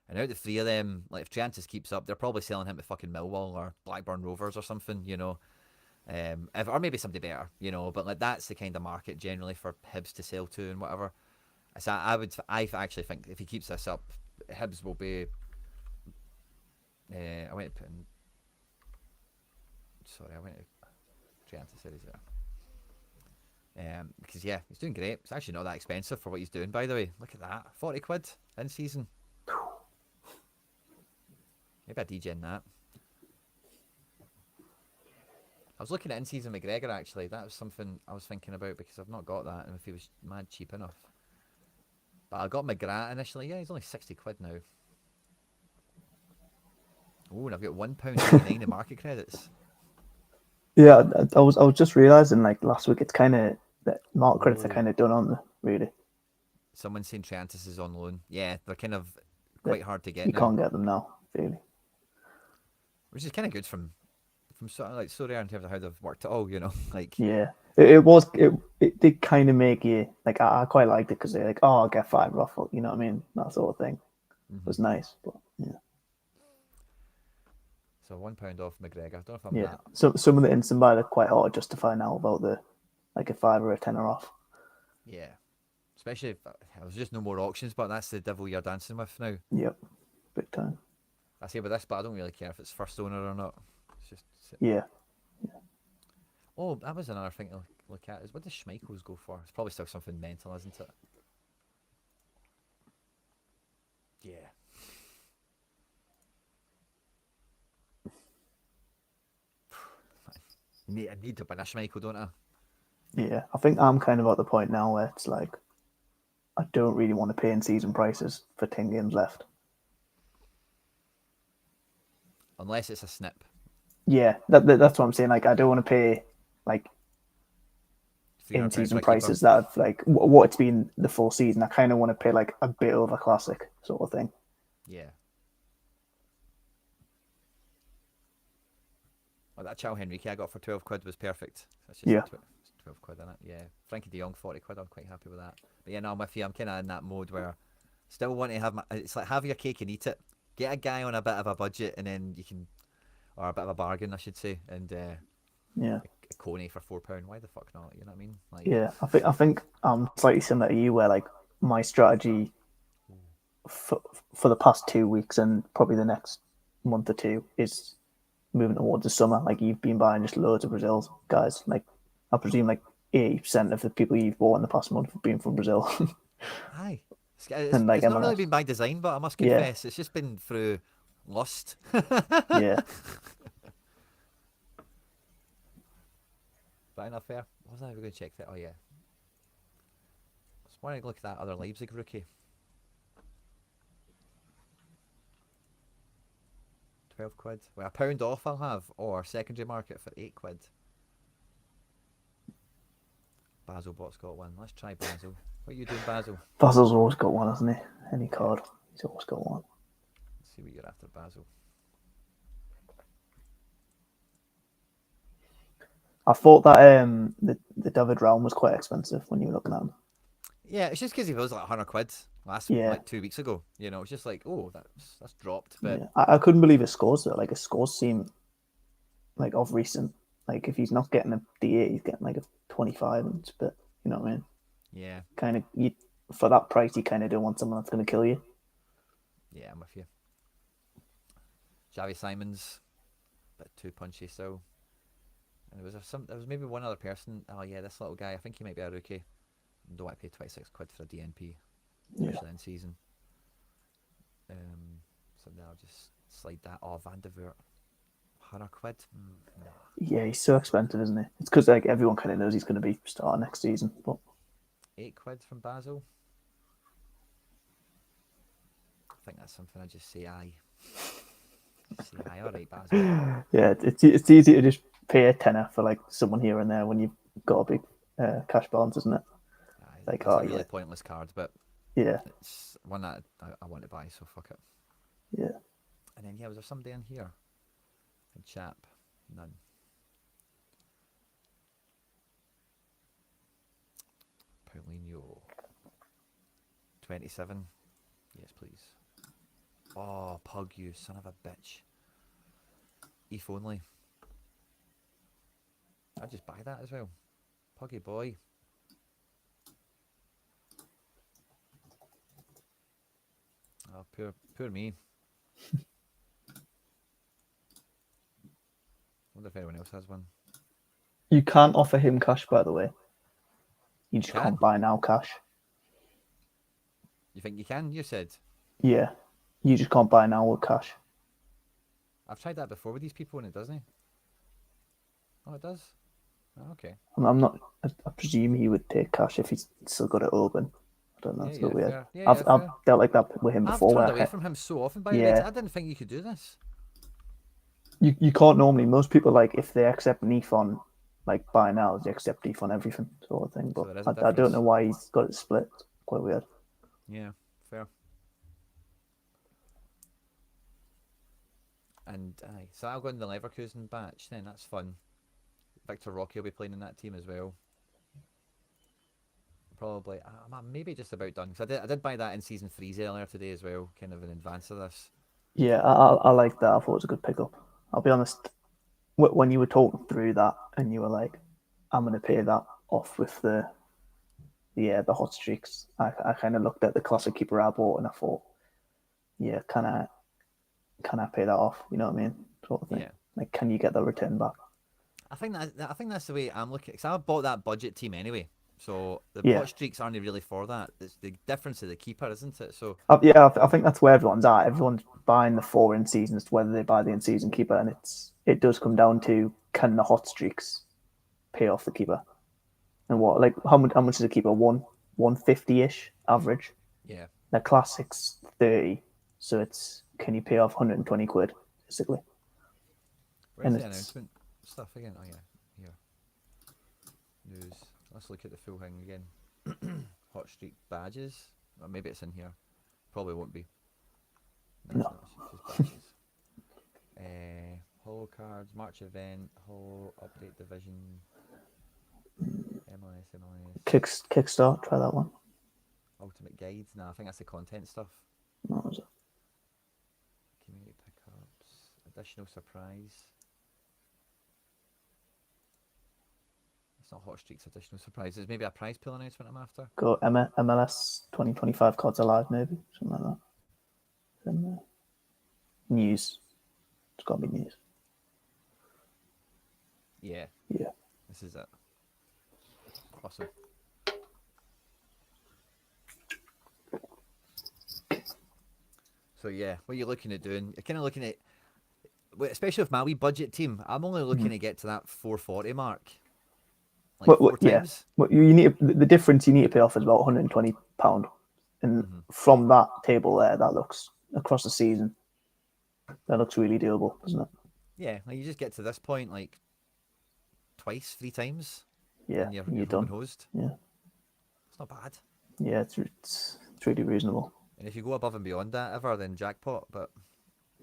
S2: And out of the three of them, like if Triantis keeps up, they're probably selling him to fucking Millwall or Blackburn Rovers or something, you know. Or maybe somebody better, you know. But like that's the kind of market generally for Hibs to sell to and whatever. So I actually think if he keeps this up, Hibs will be. I went to put in. Sorry, I went to Triantis series there. Because yeah, he's doing great. It's actually not that expensive for what he's doing, by the way. Look at that, 40 quid in season. Maybe I degen that. I was looking at in-season McGregor actually. That was something I was thinking about because I've not got that, and if he was mad cheap enough. But I got McGrath initially. Yeah, he's only 60 quid now. Oh, and I've got £1.99 in market credits.
S3: Yeah, I was just realizing like last week it's kind of that market credits are
S2: Oh.
S3: kind of done on really.
S2: Someone saying Triantis is on loan. Yeah, they're kind of quite hard to get
S3: You
S2: now,
S3: can't get them now, really.
S2: which is kind of good from sort of like Sorare in terms of how they've worked it all. You know, like
S3: Yeah, it did kind of make you like I quite liked it because they're like, oh, I'll get 5 ruffle, you know what I mean, that sort of thing. It was nice, but yeah.
S2: So £1 off McGregor. I don't know if I'm
S3: Yeah,
S2: that.
S3: so some of the instant buy are quite hard to justify now about the like a 5 or a 10 off.
S2: Yeah, especially if there's just no more auctions, but that's the devil you're dancing with now.
S3: Yep, big time.
S2: I say with this, but I don't really care if it's first owner or not. It's just
S3: Yeah,
S2: oh, that was another thing to look at. Is what does Schmeichels go for? It's probably still something mental, isn't it? Yeah. I need to win a Schmeichel, don't I?
S3: yeah. I think I'm kind of at the point now where it's like I don't really want to pay in season prices for 10 games left.
S2: Unless it's a snip.
S3: Yeah, that's what I'm saying. Like I don't want to pay like in
S2: £300 for
S3: season
S2: a keeper.
S3: prices that have like what it's been the full season. I kind of want to pay like a bit over classic sort of thing.
S2: Yeah. Well, that Chow Henrique I got for 12 quid was perfect. That's just
S3: Yeah.
S2: 12 quid in it. Yeah. Frankie de Jong 40 quid. I'm quite happy with that. But yeah, no, I'm with you. I'm kind of in that mode where still want to have my. It's like have your cake and eat it. Get a guy on a bit of a budget and then you can, or a bit of a bargain, I should say, and
S3: Yeah,
S2: a Coney for £4. Why the fuck not? You know what I mean? Like,
S3: yeah. I think I'm slightly similar to you, where like my strategy for the past 2 weeks and probably the next month or two is moving towards the summer. Like you've been buying just loads of Brazil guys. Like I presume like 80% of the people you've bought in the past month have been from Brazil.
S2: Hi.
S3: And like
S2: It's not really
S3: MLS.
S2: been by design, but I must
S3: Yeah.
S2: confess, it's just been through lust.
S3: Yeah.
S2: But enough fair. What was I going to check that? Oh yeah. Just want to look at that other Leipzig rookie. 12 quid. Well, a pound off I'll have, or secondary market for 8 quid. Basil Bot's got one. Let's try Basil. What are you doing, Basil?
S3: Basil's always got one, hasn't he? Any card. He's always got one.
S2: Let's see what you're after, Basil.
S3: I thought that the David Realm was quite expensive when you were looking at him.
S2: Yeah, it's just because he was like 100 quid
S3: Yeah.
S2: like 2 weeks ago. You know, it's just like, oh, that's dropped. But
S3: Yeah. I couldn't believe his scores though. Like his scores seem like of recent. Like if he's not getting a DA, he's getting like a 25 and it's a bit, you know what I mean?
S2: yeah,
S3: Kind of you for that price, you kind of don't want someone that's going to kill you.
S2: yeah, I'm with you. Javi Simons, bit too punchy still. And there was maybe one other person. Oh yeah, this little guy. I think he might be a rookie. Don't want to pay 26 quid for a DNP, especially in season. So now I'll just slide that. Oh, Van de Voort, 100 quid. Nah.
S3: Yeah, he's so expensive, isn't he? It's because like everyone kind of knows he's going to be starting next season. But
S2: 8 quid from Basel. I think that's something I just say aye. Just say aye, all right, Basel.
S3: yeah, it's easy to just pay a tenner for like someone here and there when you've got a big cash balance, isn't it?
S2: Aye,
S3: Like,
S2: it's a really pointless card, but
S3: yeah,
S2: it's one that I want to buy, so fuck it.
S3: yeah.
S2: And then was there somebody in here? A chap, none. Paulinho, 27. Yes, please. Oh, Pug, you son of a bitch. If only. I'd just buy that as well. Puggy boy. Oh, poor me. Wonder if anyone else has one.
S3: You can't offer him cash, by the way. You just can't buy now cash.
S2: You think you can? You said.
S3: Yeah, you just can't buy now with cash.
S2: I've tried that before with these people and it doesn't. Oh, it does. Oh, okay.
S3: I'm not. I presume he would take cash if he's still got it open. I don't know. It's a bit weird.
S2: Fair.
S3: I've dealt like that with him before.
S2: I've turned away from him so often by
S3: yeah.
S2: I didn't think you could do this.
S3: You can't normally. Most people like if they accept NEF on like buy now, they accept NEF on everything sort of thing. But
S2: So
S3: I don't know why he's got it split. It's quite weird.
S2: Yeah, fair. And so I'll go in the Leverkusen batch then. That's fun. Victor Roque will be playing in that team as well. Probably, I'm maybe just about done. Because I did buy that in season 3 earlier today as well, kind of in advance of this.
S3: Yeah, I like that. I thought it was a good pickup. I'll be honest. When you were talking through that and you were like, "I'm going to pay that off with the hot streaks," I kind of looked at the classic keeper I bought and I thought, "Yeah, can I pay that off?" You know what I mean? Sort of thing.
S2: Yeah.
S3: Like, can you get the return back?
S2: I think that's the way I'm looking. Because I bought that budget team anyway. So the hot streaks aren't really for that. It's the difference of the keeper, isn't it? So
S3: I think that's where everyone's at. Everyone's buying the 4 in seasons, whether they buy the in season keeper, and it does come down to can the hot streaks pay off the keeper, and what like how much is a keeper 150-ish average?
S2: Yeah.
S3: The classics 30, so it's can you pay off 120 quid basically?
S2: Where's the announcement stuff again? Oh yeah, here. News. Let's look at the full thing again. Hot streak badges. Or maybe it's in here. Probably won't be. No. It's not. It's just badges. Holo cards, March event, Holo update division, MLS.
S3: Kickstart, try that one.
S2: Ultimate guides. No, I think that's the content stuff.
S3: No, is it?
S2: Community pickups, additional surprise. It's not hot streaks, additional surprises. Maybe a prize pool announcement I'm after.
S3: Go MLS 2025 cards alive, maybe something like that. Then, news. It's got to be news.
S2: Yeah.
S3: Yeah.
S2: This is it. Awesome. So yeah, what are you looking at doing? You're kind of looking at, especially with my wee budget team, I'm only looking to get to that 440 mark. Like four times.
S3: Well, you need the difference you need to pay off is about £120, and from that table there, that looks across the season. That looks really doable, doesn't it?
S2: Yeah, like you just get to this point like twice, 3 times.
S3: Yeah,
S2: and you're done. Hosed.
S3: Yeah,
S2: it's not bad.
S3: Yeah, it's really reasonable.
S2: And if you go above and beyond that ever, then jackpot. But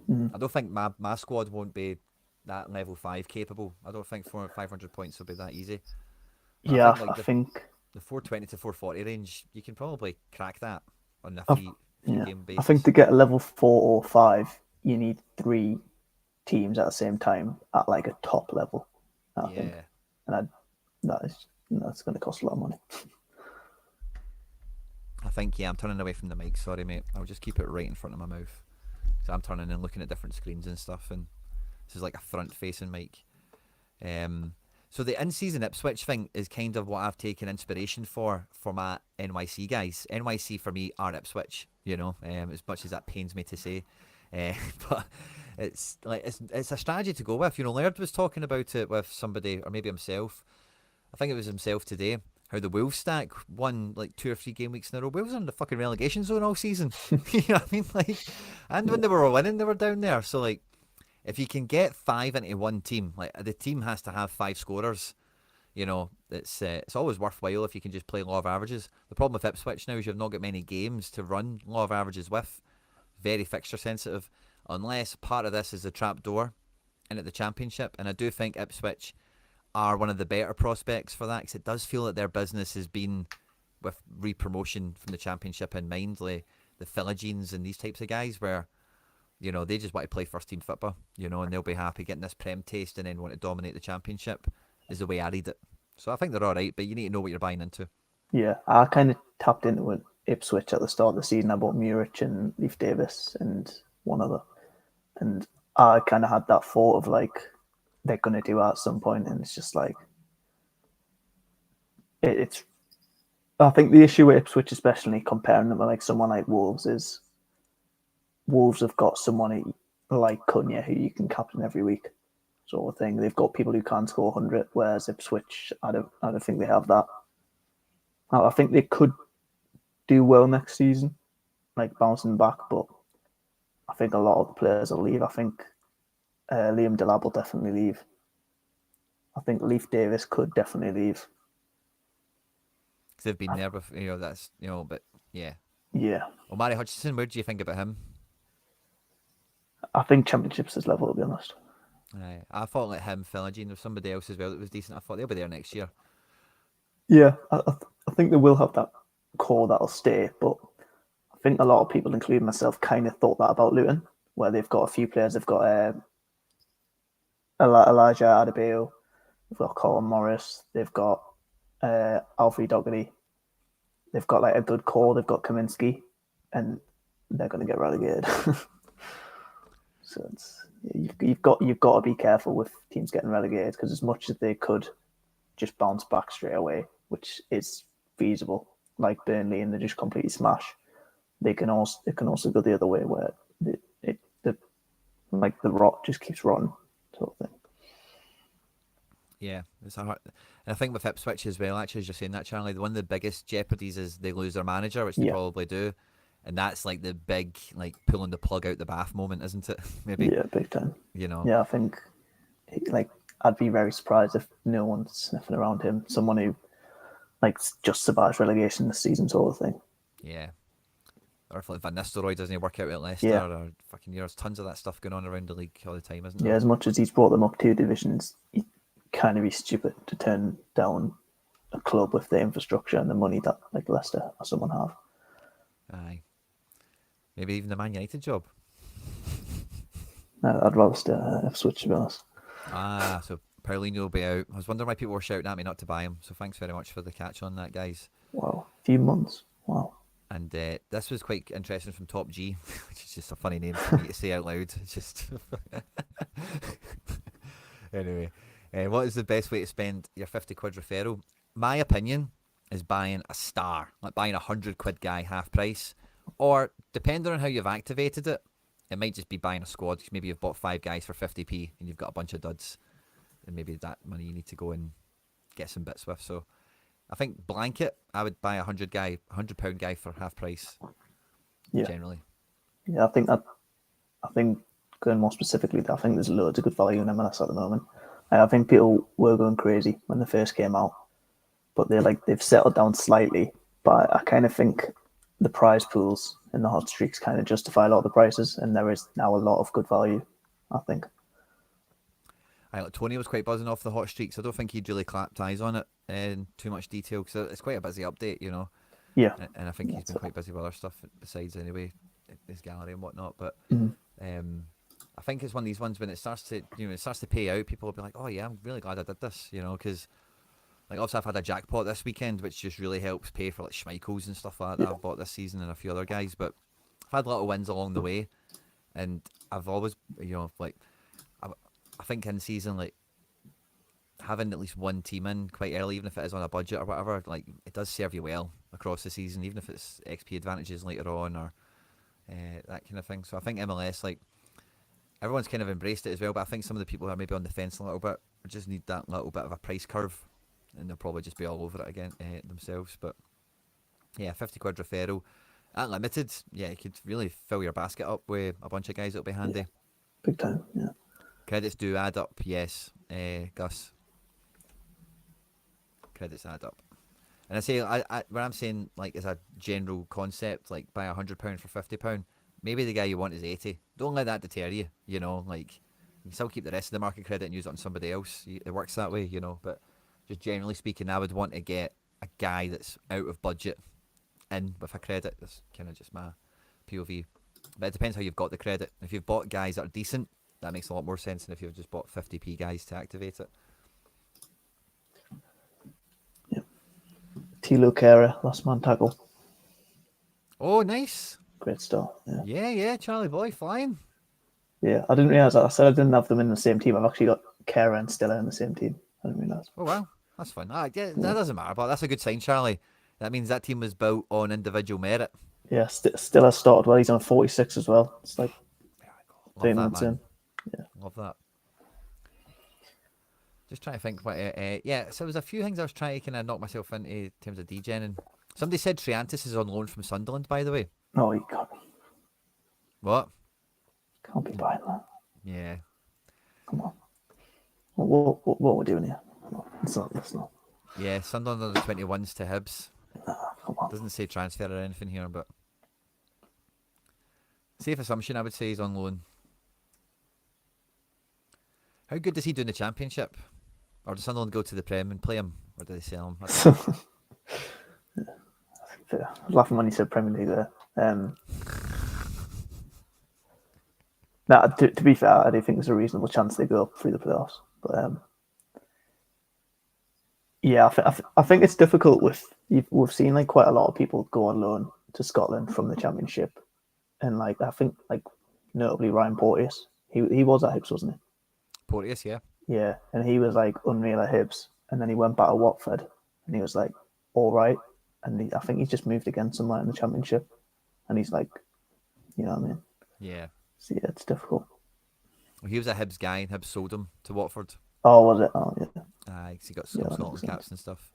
S3: Mm.
S2: I don't think my squad won't be that level 5 capable. I don't think 500 points will be that easy. But I
S3: Yeah,
S2: think like
S3: I think.
S2: the 420 to 440 range, you can probably crack that on a
S3: I've,
S2: few
S3: yeah,
S2: game
S3: I think
S2: basis.
S3: to get a level 4 or 5, you need 3 teams at the same time at like a top level. I think,
S2: Yeah.
S3: and that's going to cost a lot of money.
S2: I think, yeah, I'm turning away from the mic. Sorry, mate. I'll just keep it right in front of my mouth. So I'm turning and looking at different screens and stuff. And this is like a front facing mic. So the in-season Ipswich thing is kind of what I've taken inspiration for my NYC guys. NYC for me are Ipswich, as much as that pains me to say. But it's like it's a strategy to go with. Laird was talking about it with somebody, or maybe himself. I think it was himself today. How the Wolves stack won like 2 or 3 game weeks in a row. Wolves are in the fucking relegation zone all season. You know what I mean? Like, and when they were winning, they were down there. So like, if you can get 5 into one team, like the team has to have 5 scorers. It's always worthwhile if you can just play law of averages. The problem with Ipswich now is you've not got many games to run law of averages with. Very fixture sensitive, unless part of this is a trap door into the championship. And I do think Ipswich are one of the better prospects for that, because it does feel that their business has been with re-promotion from the championship in mind, like the Philogines and these types of guys, where they just want to play first team football, and they'll be happy getting this Prem taste and then want to dominate the championship, is the way I read it. So I think they're all right, but you need to know what you're buying into.
S3: Yeah, I kind of tapped into it Ipswich at the start of the season. I bought Muric and Leif Davis and one other, and I kind of had that thought of like they're going to do it at some point, and it's just like it's. I think the issue with Ipswich, especially comparing them to like someone like Wolves, is Wolves have got someone like Cunha who you can captain every week, sort of thing. They've got people who can score 100, whereas Ipswich, I don't think they have that. I think they could do well next season, like bouncing back, but I think a lot of the players will leave. I think Liam Delap will definitely leave. I think Leif Davis could definitely leave.
S2: Because they've been there before, but yeah.
S3: Yeah.
S2: Omari Hutchinson, where do you think about him?
S3: I think Championship's his level, to be honest.
S2: I thought like him, Philogene, or somebody else as well that was decent. I thought they'll be there next year.
S3: Yeah, I think they will have that core that'll stay, but I think a lot of people, including myself, kind of thought that about Luton, where they've got a few players. They've got Elijah Adebayo, they've got Colin Morris, they've got Alfie Doherty, they've got like a good core. They've got Kaminsky, and they're going to get relegated. So you've got to be careful with teams getting relegated, because as much as they could just bounce back straight away, which is feasible, like Burnley, and they just completely smash, it can also go the other way, where the rot just keeps rotting, sort of thing.
S2: Yeah, it's hard. And I think with Ipswich as well, actually, as you're saying that, Charlie, one of the biggest jeopardies is they lose their manager, which they probably do. And that's like the big, like, pulling the plug out the bath moment, isn't it? Maybe.
S3: Yeah, big time.
S2: Yeah,
S3: I think, like, I'd be very surprised if no one's sniffing around him. Someone who, like, just survives relegation this season, sort of thing.
S2: Yeah. Or if like Van Nistelrooy doesn't work out at Leicester, or fucking there's tons of that stuff going on around the league all the time, isn't there?
S3: Yeah, as much as he's brought them up 2 divisions, he'd kind of be stupid to turn down a club with the infrastructure and the money that like Leicester or someone have.
S2: Aye. Maybe even the Man United job.
S3: I'd rather stay Ipswich, to be honest.
S2: So Paulinho will be out. I was wondering why people were shouting at me not to buy him. So thanks very much for the catch on that, guys.
S3: Wow, a few months. Wow.
S2: And this was quite interesting from Top G, which is just a funny name for me to say out loud. It's just anyway. What is the best way to spend your 50 quid referral? My opinion is buying a star, like buying £100 guy half price, or depending on how you've activated it, it might just be buying a squad. Maybe you've bought 5 guys for 50p and you've got a bunch of duds, and maybe that money you need to go and get some bits with. So I think blanket, I would buy £100 guy for half price.
S3: Yeah.
S2: Generally.
S3: Yeah, I think going more specifically, I think there's loads of good value in MLS at the moment. I think people were going crazy when they first came out, but they've settled down slightly. But I kind of think the prize pools and the hot streaks kind of justify a lot of the prices, and there is now a lot of good value, I think.
S2: Tony was quite buzzing off the hot streaks. I don't think he'd really clapped eyes on it in too much detail because it's quite a busy update, you know.
S3: Yeah,
S2: And I think he's
S3: that's
S2: been
S3: it.
S2: quite busy with other stuff besides anyway, his gallery and whatnot. But
S3: Mhm.
S2: I think it's one of these ones when it starts to pay out. People will be like, oh yeah, I'm really glad I did this, you know, because like obviously I've had a jackpot this weekend, which just really helps pay for like Schmeichels and stuff like that
S3: Yeah.
S2: I've bought this season and a few other guys. But I've had little wins along the way, and I've always, you know, like I think in season like having at least one team in quite early, even if it is on a budget or whatever, like it does serve you well across the season, even if it's XP advantages later on or that kind of thing. So I think MLS, like everyone's kind of embraced it as well, but I think some of the people who are maybe on the fence a little bit just need that little bit of a price curve, and they'll probably just be all over it again themselves. But yeah, 50 quid referral at limited, yeah, you could really fill your basket up with a bunch of guys that'll be handy.
S3: Big time. Yeah.
S2: Credits do add up, yes, Gus. Credits add up. And I say, when I'm saying like as a general concept, like buy £100 for £50, maybe the guy you want is 80. Don't let that deter you. You know, like you can still keep the rest of the market credit and use it on somebody else. It works that way, you know. But just generally speaking, I would want to get a guy that's out of budget in with a credit. That's kind of just my POV. But it depends how you've got the credit. If you've bought guys that are decent, that makes a lot more sense than if you've just bought 50p guys to activate it.
S3: Tilo Kera, last man tackle.
S2: Oh, nice.
S3: Great start. Yeah.
S2: Yeah, Charlie boy, fine.
S3: Yeah. I didn't realize that. I said I didn't have them in the same team. I've actually got Kera and Stella in the same team. I didn't realize.
S2: Oh wow, that's fun. Yeah, that doesn't matter, but that's a good sign, Charlie. That means that team was built on individual merit.
S3: Yeah, Stella started well. He's on 46 as well. It's like
S2: Love that,
S3: insane.
S2: man. Love that. Just trying to think what. Yeah, so there was a few things I was trying to kind of knock myself into in terms of degening. Somebody said Triantis is on loan from Sunderland, by the way.
S3: No, you can't.
S2: What?
S3: Can't be buying that.
S2: Yeah.
S3: Come on. What we're doing here? It's not.
S2: Yeah, Sunderland under 21s to Hibs.
S3: Come on.
S2: Doesn't say transfer or anything here, but safe assumption I would say he's on loan. How good does he do in the Championship? Or does Sunderland go to the Prem and play him? Or do they sell him? I don't know.
S3: I was laughing when you said Premier League there. Nah, to be fair, I do think there's a reasonable chance they go up through the playoffs. But yeah, I think it's difficult we've seen like quite a lot of people go on loan to Scotland from the Championship, and like I think like notably Ryan Porteous, he was at Hibs, wasn't he?
S2: Porteous, yeah.
S3: Yeah, and he was like unreal at Hibs, and then he went back to Watford, and he was like all right, and I think he's just moved again somewhere in the Championship, and he's like, you know what I mean?
S2: Yeah.
S3: So yeah, it's difficult.
S2: Well, he was a Hibs guy and Hibs sold him to Watford.
S3: Oh, was it? Oh, yeah.
S2: He got
S3: Yeah,
S2: Scotland
S3: 100%.
S2: caps and stuff.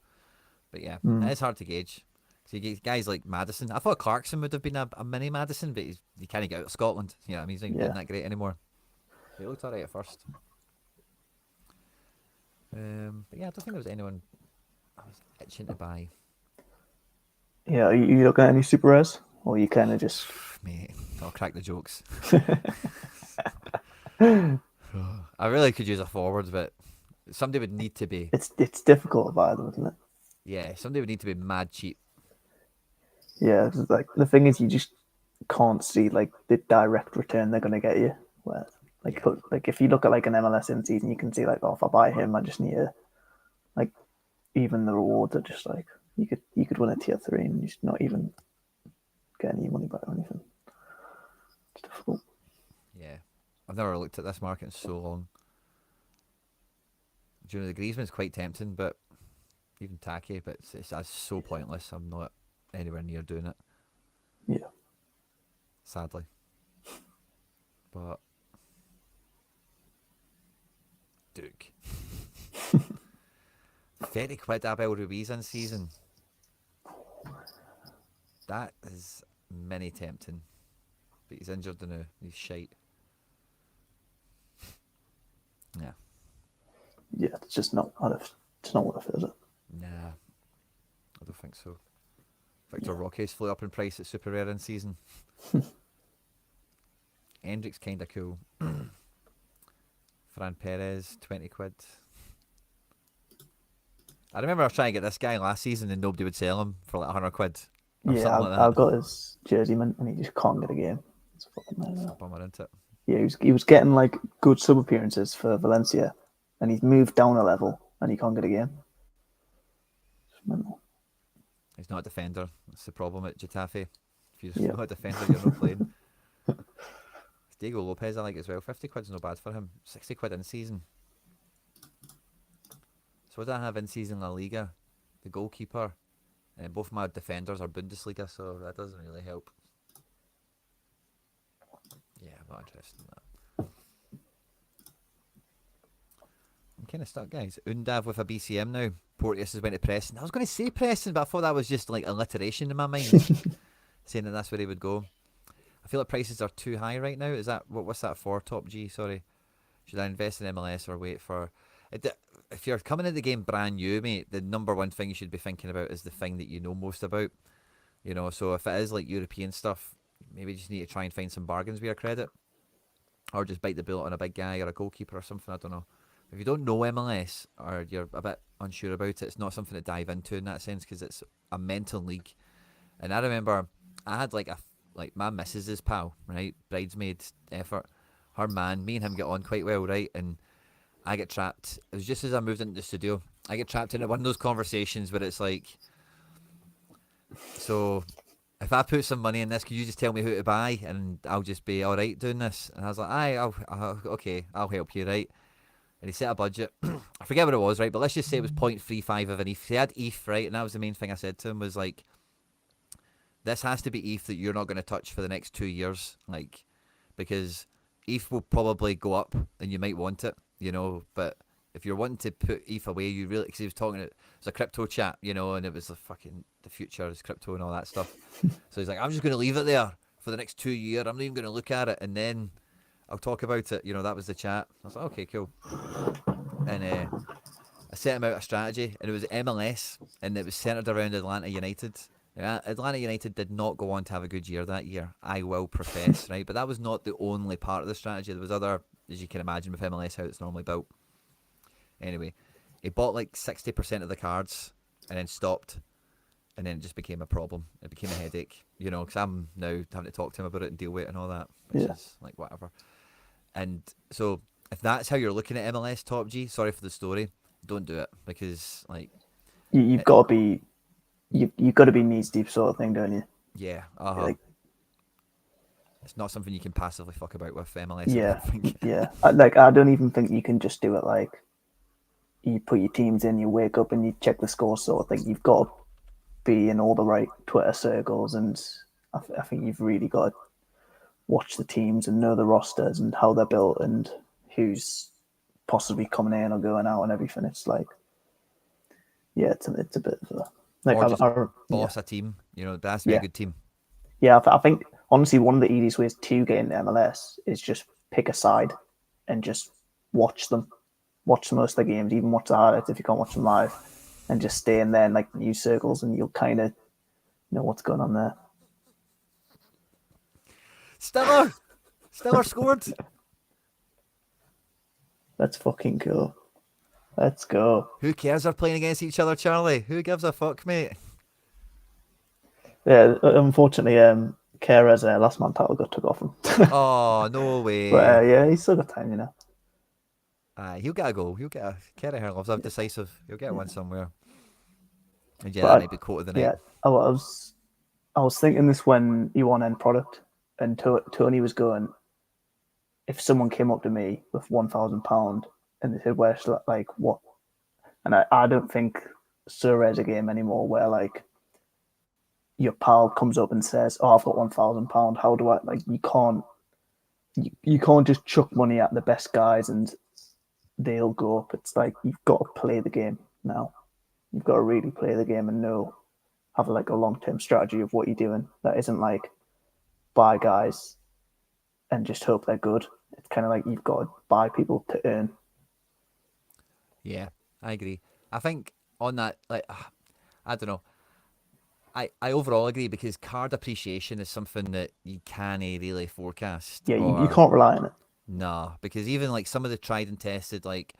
S2: But yeah, it's hard to gauge. So you get guys like Maddison. I thought Clarkson would have been a mini Maddison, but he kind of got out of Scotland. You know what I mean? He's not getting that great anymore. But he looked alright at first. But yeah, I don't think there was anyone I was itching to buy.
S3: Yeah, are you looking at any super rares? Or you kind of just...
S2: Mate, I'll crack the jokes. I really could use a forward, but somebody would need to be...
S3: It's difficult to buy them, isn't it?
S2: Yeah, somebody would need to be mad cheap.
S3: Yeah, 'cause, like the thing is, you just can't see like the direct return they're going to get you. Where like if you look at like an MLS in season, you can see like, oh, if I buy him, I just need to like even the rewards are just like you could win a tier 3 and just not even get any money back or anything. It's difficult.
S2: Yeah, I've never looked at this market in so long. You know, the Griezmann's quite tempting, but even tacky, but it's so pointless. I'm not anywhere near doing it.
S3: Yeah.
S2: Sadly. But Duke. 30 quid Abel Ruiz in season. That is many tempting. But he's injured now. He's shite. Yeah.
S3: Yeah, it's not worth it, is it?
S2: Nah. I don't think so. Victor Roque's flew up in price at super rare in season. Hendrick's kind of cool. Fran Perez, 20 quid. I remember I was trying to get this guy last season and nobody would sell him for like 100 quid or
S3: Yeah,
S2: something like
S3: I've
S2: that.
S3: got his jersey mint and he just can't get a game. It's fucking
S2: It's
S3: nightmare.
S2: a bummer, isn't it?
S3: Yeah, he was getting like good sub appearances for Valencia, and he's moved down a level and he can't get a game. It's mental.
S2: He's not a defender. That's the problem at Getafe. If you're
S3: Yeah.
S2: not a defender, you're not playing. Diego Lopez I like as well. 50 quid's no bad for him. 60 quid in season. So what do I have in season La Liga? The goalkeeper. And both my defenders are Bundesliga, so that doesn't really help. Yeah, I'm not interested in that. I'm kind of stuck, guys. Undav with a BCM now. Porteous has went to Preston. I was going to say Preston, but I thought that was just like alliteration in my mind, saying that that's where he would go. I feel like prices are too high right now. Is that what's that for? Top G, sorry. Should I invest in MLS or wait for? If you're coming into the game brand new, mate, the number one thing you should be thinking about is the thing that you know most about. You know, so if it is like European stuff, maybe you just need to try and find some bargains with your credit, or just bite the bullet on a big guy or a goalkeeper or something. I don't know. If you don't know MLS or you're a bit unsure about it, it's not something to dive into in that sense because it's a mental league. And I remember I had like my missus's pal, right, bridesmaid effort. Her man, me and him get on quite well, right, and I get trapped. It was just as I moved into the studio. I get trapped into one of those conversations where it's like, so if I put some money in this, could you just tell me who to buy and I'll just be all right doing this? And I was like, okay, I'll help you, right? And he set a budget. I forget what it was, right? But let's just say it was 0.35 of an ETH. He had ETH, right? And that was the main thing I said to him was like, this has to be ETH that you're not going to touch for the next 2 years, like, because ETH will probably go up and you might want it, you know, but if you're wanting to put ETH away, you really, because he was talking, it was a crypto chat, you know, and it was the future is crypto and all that stuff. So he's like, I'm just going to leave it there for the next 2 years. I'm not even going to look at it. And then I'll talk about it. You know, that was the chat. I was like, okay, cool. And I set him out a strategy, and it was MLS, and it was centered around Atlanta United. Atlanta United did not go on to have a good year that year, I will profess, right? But that was not the only part of the strategy. There was other, as you can imagine with MLS, how it's normally built. Anyway, he bought like 60% of the cards and then stopped, and then it just became a problem. It became a headache, you know, because I'm now having to talk to him about it and deal with it and all that, which is like whatever. And so if that's how you're looking at MLS Top G, sorry for the story, don't do it, because like
S3: You've got to be you've got to be knees deep sort of thing, don't you?
S2: yeah,
S3: Like,
S2: it's not something you can passively fuck about with MLS.
S3: yeah,
S2: I don't think.
S3: yeah. I don't even think you can just do it like you put your teams in, you wake up and you check the score sort of thing. You've got to be in all the right Twitter circles, and I think you've really got to watch the teams and know the rosters and how they're built and who's possibly coming in or going out and everything. It's like, yeah, it's a bit of a like
S2: Or just boss a team, you know, that has to be a good team.
S3: Yeah, I think honestly one of the easiest ways to get into MLS is just pick a side and just watch them. Watch most of the games, even watch the highlights if you can't watch them live, and just stay in there in like news circles, and you'll kind of know what's going on there.
S2: Stiller scored.
S3: Let's fucking go. Let's go.
S2: Who cares? They're playing against each other, Charlie. Who gives a fuck, mate?
S3: Yeah, unfortunately, Kara's last man title got took off him.
S2: Oh, no way.
S3: But yeah, he's still got time, you know.
S2: He'll get a goal. He'll get a Kerry loves a decisive. He'll get one somewhere. And yeah,
S3: But
S2: that might be quote of the night.
S3: Yeah, I was thinking this when you won end product, and Tony was going, if someone came up to me with £1,000 and they said, "Where's like what?" and I don't think Sorare's a game anymore where like your pal comes up and says, "Oh, I've got £1,000. How do I like?" You can't just chuck money at the best guys and they'll go up. It's like you've got to play the game now. You've got to really play the game and have like a long-term strategy of what you're doing. That isn't like buy guys and just hope they're good. It's kind of like you've got to buy people to earn.
S2: Yeah, I agree. I think on that, like, I don't know. I overall agree because card appreciation is something that you can't really forecast.
S3: Yeah, you
S2: Or
S3: can't rely on it.
S2: nah, because even like some of the tried and tested, like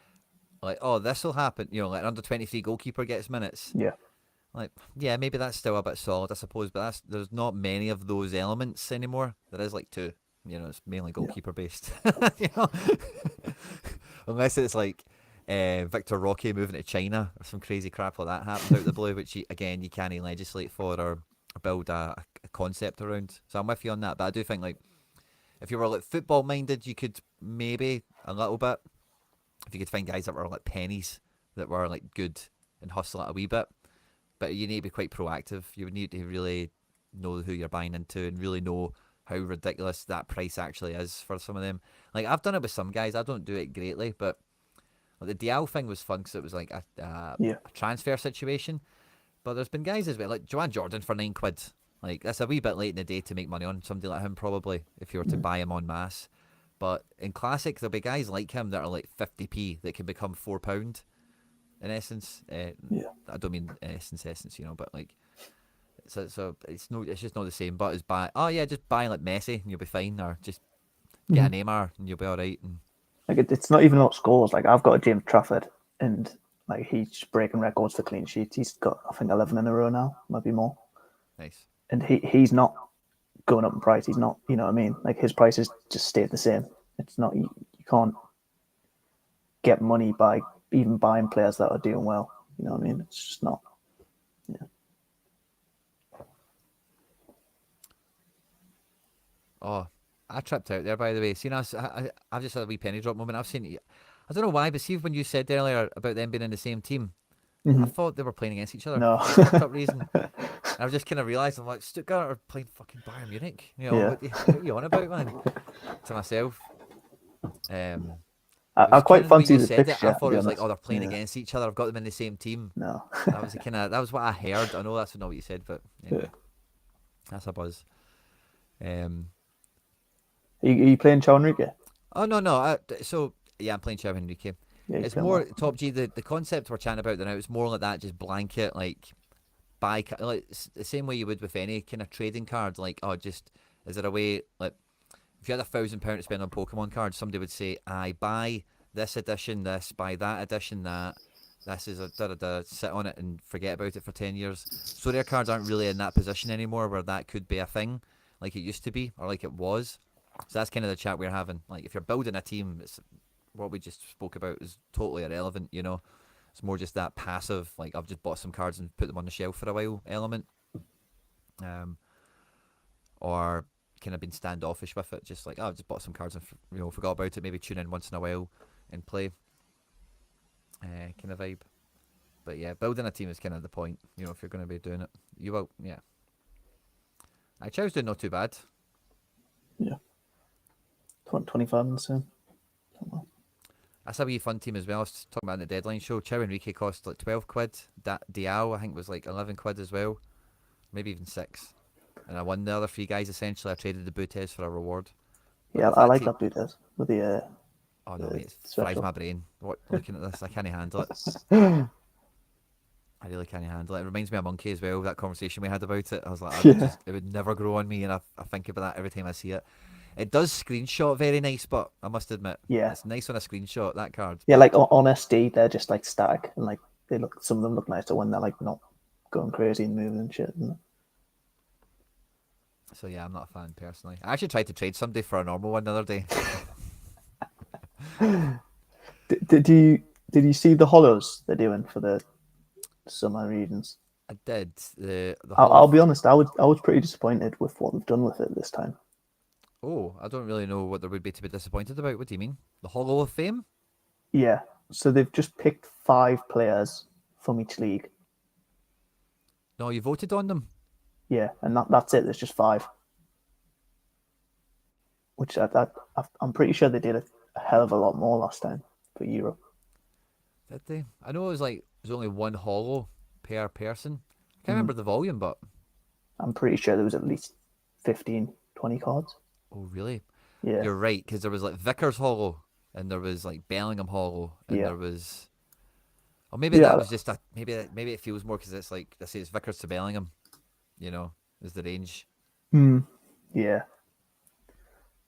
S2: oh this will happen, like an under 23 goalkeeper gets minutes.
S3: Yeah,
S2: Like yeah, maybe that's still a bit solid, I suppose, but there's not many of those elements anymore. There is like two. It's mainly
S3: yeah,
S2: goalkeeper based. you know, unless it's like Victor Roque moving to China or some crazy crap like that happens out of the blue, which again you can't legislate for or build a concept around. So I'm with you on that, but I do think like if you were like football minded, you could maybe a little bit. If you could find guys that were like pennies that were like good and hustle it a wee bit, but you need to be quite proactive. You would need to really know who you're buying into and really know how ridiculous that price actually is for some of them. Like I've done it with some guys. I don't do it greatly, but like, the Dial thing was fun because it was like a
S3: yeah,
S2: transfer situation. But there's been guys as well, like Joanne Jordan for £9. Like that's a wee bit late in the day to make money on somebody like him, probably if you were to buy him en masse. But in classic, there'll be guys like him that are like 50p that can become £4 in essence.
S3: yeah.
S2: I don't mean essence, but like so it's just not the same. But it's buy just buy like Messi and you'll be fine, or just get a Neymar and you'll be all right. And
S3: Like it's not even about scores. Like I've got a James Trafford, and like he's breaking records for clean sheets. He's got I think 11 in a row now, maybe more.
S2: nice.
S3: And he's not going up in price. He's not. You know what I mean? Like his prices just stayed the same. It's not. You can't get money by even buying players that are doing well. You know what I mean? It's just not. Yeah.
S2: Oh, I tripped out there, by the way. See, I've just had a wee penny drop moment. I've seen it. I don't know why, but see when you said earlier about them being in the same team, I thought they were playing against each other
S3: No.
S2: for some fucked up reason. And I've just kind of realised, I'm like, Stuttgart are playing fucking Bayern Munich.
S3: Yeah.
S2: What are you on about, man? To myself. It
S3: I
S2: was kind
S3: quite
S2: of the way
S3: fancy
S2: you
S3: the
S2: said it. I
S3: fixture.
S2: thought
S3: To
S2: it
S3: be
S2: was like,
S3: honest.
S2: oh, they're playing
S3: Yeah.
S2: against each other. I've got them in the same team.
S3: No.
S2: That was what I heard. I know that's not what you said, but anyway, that's a buzz.
S3: Are you playing Chow Enrique?
S2: Oh no. So yeah, I'm playing Chavo Enrique.
S3: Yeah, you
S2: It's
S3: playing
S2: more
S3: well.
S2: top G. The concept we're chatting about now. It's more like that, just blanket like buy like the same way you would with any kind of trading card. Like just is there a way like if you had £1,000 to spend on Pokemon cards, somebody would say, I buy this edition, this, buy that edition, that. This is a da sit on it and forget about it for 10 years. So their cards aren't really in that position anymore where that could be a thing like it used to be or like it was. So that's kind of the chat we're having. Like if you're building a team, it's what we just spoke about is totally irrelevant. It's more just that passive, like I've just bought some cards and put them on the shelf for a while element. Or kind of been standoffish with it, just like I've just bought some cards and forgot about it. Maybe tune in once in a while and play, kind of vibe. But yeah, building a team is kind of the point. If you're going to be doing it, you will. Yeah, Chow's doing not too bad.
S3: Yeah. 25 in the same.
S2: That's a wee fun team as well. I was talking about in the deadline show. Chow Enrique cost like £12. That Diao I think was like £11 as well, maybe even £6. And I won the other three guys essentially. I traded the Butes for a reward. But
S3: Yeah,
S2: if
S3: I like
S2: team,
S3: that dude does with the
S2: oh no, mate, it fries
S3: special.
S2: my brain. Looking at this, I can't handle it. I really can't handle it. It reminds me of Monkey as well. That conversation we had about it. I was like,
S3: Yeah.
S2: it would never grow on me, and I think about that every time I see it. It does screenshot very nice, but I must admit,
S3: Yeah.
S2: it's nice on a screenshot that card.
S3: Yeah, like on SD, they're just like static, and like some of them look nicer when they're like not going crazy and moving and shit. Isn't it?
S2: So yeah, I'm not a fan personally. I actually tried to trade somebody for a normal one the other day.
S3: Did you see the hollows they're doing for the summer regions?
S2: I did the
S3: I'll be honest, I was pretty disappointed with what they've done with it this time.
S2: Oh, I don't really know what there would be to be disappointed about. What do you mean? The Hollow of Fame?
S3: Yeah, so they've just picked 5 players from each league.
S2: No, you voted on them.
S3: Yeah, and that's it. There's just 5, which I'm pretty sure they did a hell of a lot more last time for Europe.
S2: Did they? I know there's only one Hollow per person. I can't remember the volume, but
S3: I'm pretty sure there was at least 15, 20 cards.
S2: oh really?
S3: Yeah.
S2: You're right, because there was like Vickers Hollow, and there was like Bellingham Hollow, and
S3: Yeah.
S2: there was. Or maybe
S3: Yeah.
S2: that was just maybe it feels more because it's like I say it's Vickers to Bellingham. you know, is the range.
S3: Yeah.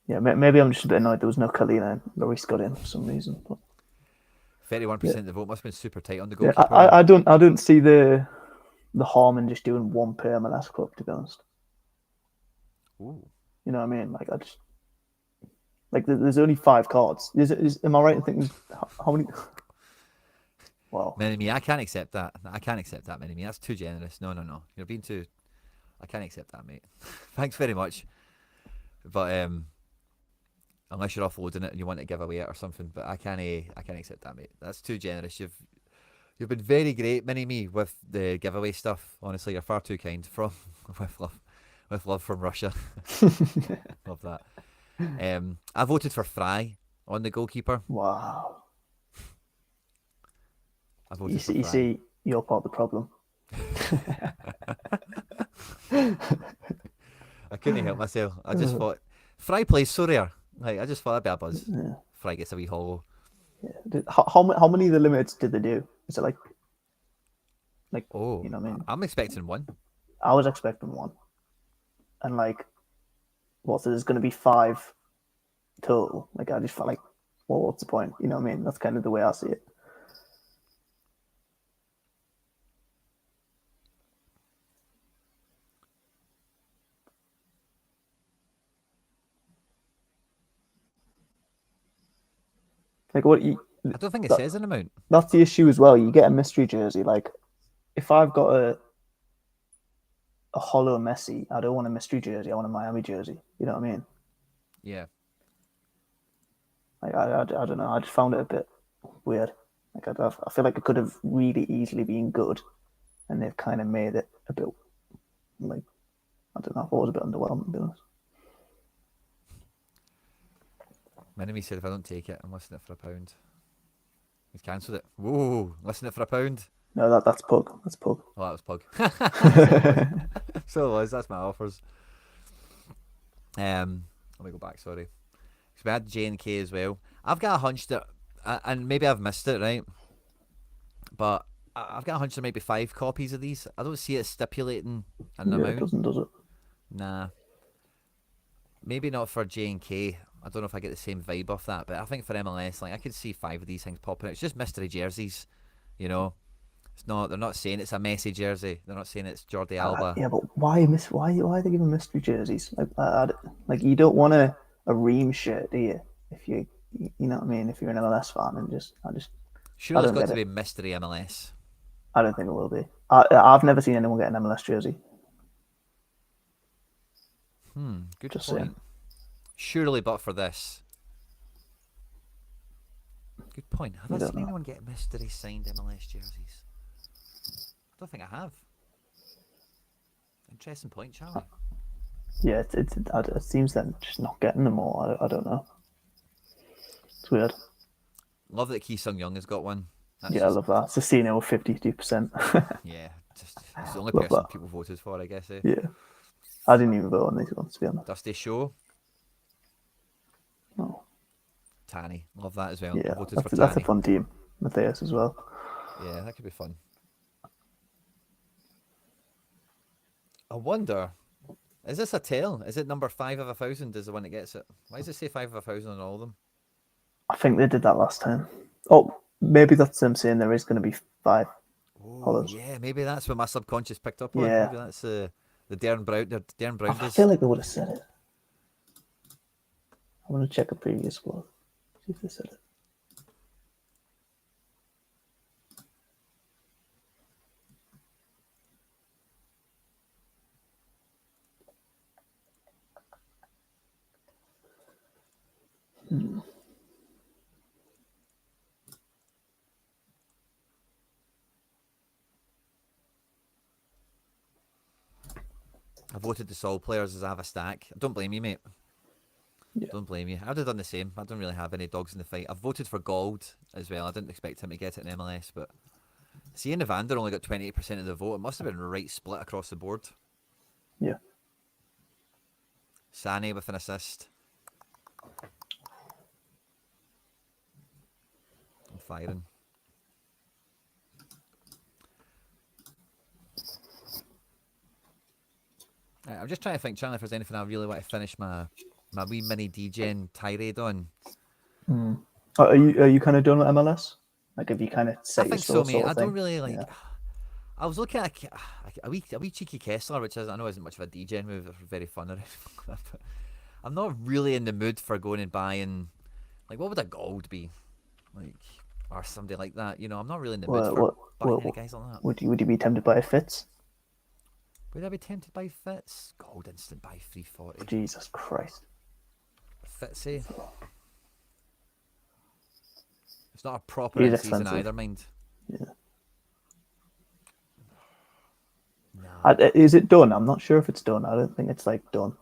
S3: Yeah, maybe I'm just a bit annoyed there was no Kalina and Lloris got in for some reason. But
S2: 31% of the vote must have been super tight on the
S3: yeah,
S2: goalkeeper.
S3: I don't see the harm in just doing one per MLS club, to be honest.
S2: Ooh.
S3: You know what I mean? Like I just like there's only 5 cards. Am I right in thinking how many? Well,
S2: Mini-me, I can't accept that. I can't accept that, Mini-me. That's too generous. No. You're being too... I can't accept that, mate. Thanks very much. But unless you're offloading it and you want to give away it or something, but I can't accept that, mate. That's too generous. You've been very great, Mini-me, with the giveaway stuff. Honestly, you're far too kind. With love from Russia. Love that. I voted for Fry on the goalkeeper.
S3: wow.
S2: I voted for
S3: You
S2: Fry.
S3: see, you're part of the problem.
S2: I couldn't help myself. I just thought Fry plays so rare. Like I just thought that'd be a buzz.
S3: Yeah.
S2: Fry gets a wee hollow.
S3: Yeah. How many of the limits did they do? Is it like
S2: Oh,
S3: you know what I mean?
S2: I'm expecting one.
S3: I was expecting 1, and like, so there's going to be 5 total. Like I just felt like, well, what's the point? You know what I mean? That's kind of the way I see it. Like what you,
S2: I don't think it
S3: that,
S2: says an amount.
S3: that's the issue as well. You get a mystery jersey. Like if I've got a hollow Messi, I don't want a mystery jersey. I want a Miami jersey. You know what I mean?
S2: Yeah.
S3: Like I don't know. I just found it a bit weird. Like I feel like it could have really easily been good, and they've kind of made it a bit like, I don't know. I thought it was a bit underwhelming, to be honest.
S2: Mini-me said if I don't take it, I'm listing it for £1. He's cancelled it. Whoa, listing it for £1.
S3: No, that's Pug. That's Pug.
S2: Oh, that was Pug. So it was. So it was. That's my offers. Let me go back. Sorry. So we had J and K as well. I've got a hunch that, and maybe I've missed it, right? But I've got a hunch there might be 5 copies of these. I don't see it stipulating an
S3: Yeah,
S2: amount.
S3: it doesn't, does it?
S2: Nah. Maybe not for J and K. I don't know if I get the same vibe off that, but I think for MLS, like I could see 5 of these things popping out. It's just mystery jerseys, you know. It's not. They're not saying it's a Messi jersey. They're not saying it's Jordi Alba.
S3: Yeah, but why are they giving mystery jerseys? Like you don't want a Ream shirt, do you? If you know what I mean. If you're an MLS fan, and
S2: Surely it's
S3: don't
S2: got
S3: get
S2: to
S3: it.
S2: be mystery MLS.
S3: I don't think it will be. I've never seen anyone get an MLS jersey.
S2: Good
S3: Just
S2: point.
S3: saying.
S2: Surely, but for this. Good point. Have I
S3: don't
S2: seen
S3: know.
S2: anyone get mystery signed MLS jerseys? I don't think I have. Interesting point, Charlie.
S3: Yeah, it seems that just not getting them all. I don't know. It's weird.
S2: Love that Ki Sung Young has got one. That's
S3: Yeah, I love that. Cecino with 52%.
S2: Yeah, just it's the only
S3: Love
S2: person
S3: that.
S2: people voted for, I guess. Eh?
S3: Yeah, I didn't even vote on these ones, to be honest.
S2: Dusty Show,
S3: No.
S2: Tanny, love that as well.
S3: Yeah,
S2: I voted for
S3: that's a
S2: Tanny.
S3: fun team. Matthias as well.
S2: Yeah, that could be fun. I wonder, is this a tail? Is it number 5 of 1,000 is the one that gets it? Why does it say 5 of 1,000 on all of them?
S3: I think they did that last time. Oh, maybe that's them saying there is going to be 5
S2: Oh,
S3: hollows.
S2: yeah, maybe that's what my subconscious picked up on.
S3: Yeah.
S2: Maybe that's the Darren Brown. The Darren Brown
S3: I
S2: does.
S3: feel like they would have said it. I'm going to check a previous squad. See if they said it.
S2: I voted the Sol players as I have a stack. Don't blame you, mate.
S3: Yeah.
S2: Don't blame you. I would have done the same. I don't really have any dogs in the fight. I've voted for Gold as well. I didn't expect him to get it in MLS, but seeing Evander only got 28% of the vote, it must have been right split across the board.
S3: Yeah.
S2: Sané with an assist. I'm firing. I'm just trying to think, Charlie, if there's anything I really want to finish my wee mini DGen tirade on.
S3: Are you kind of done with MLS? Like, have you kind of
S2: I
S3: set your
S2: think so,
S3: store
S2: mate.
S3: sort
S2: I
S3: of
S2: don't
S3: thing?
S2: really like.
S3: Yeah.
S2: I was looking at a wee cheeky Kessler, which I know isn't much of a DGen move. It's very fun or anything like that, but I'm not really in the mood for going and buying. Like, what would a gold be? Like, or something like that. You know, I'm not really in the mood for buying any guys like that.
S3: Would you be tempted by a Fitz?
S2: Would I be tempted by Fitz? Gold instant buy 340.
S3: Jesus Christ.
S2: Fitzy. It's not a proper
S3: He's
S2: in season
S3: expensive.
S2: either, mind.
S3: Yeah.
S2: Nah.
S3: Is it done? I'm not sure if it's done. I don't think it's like done.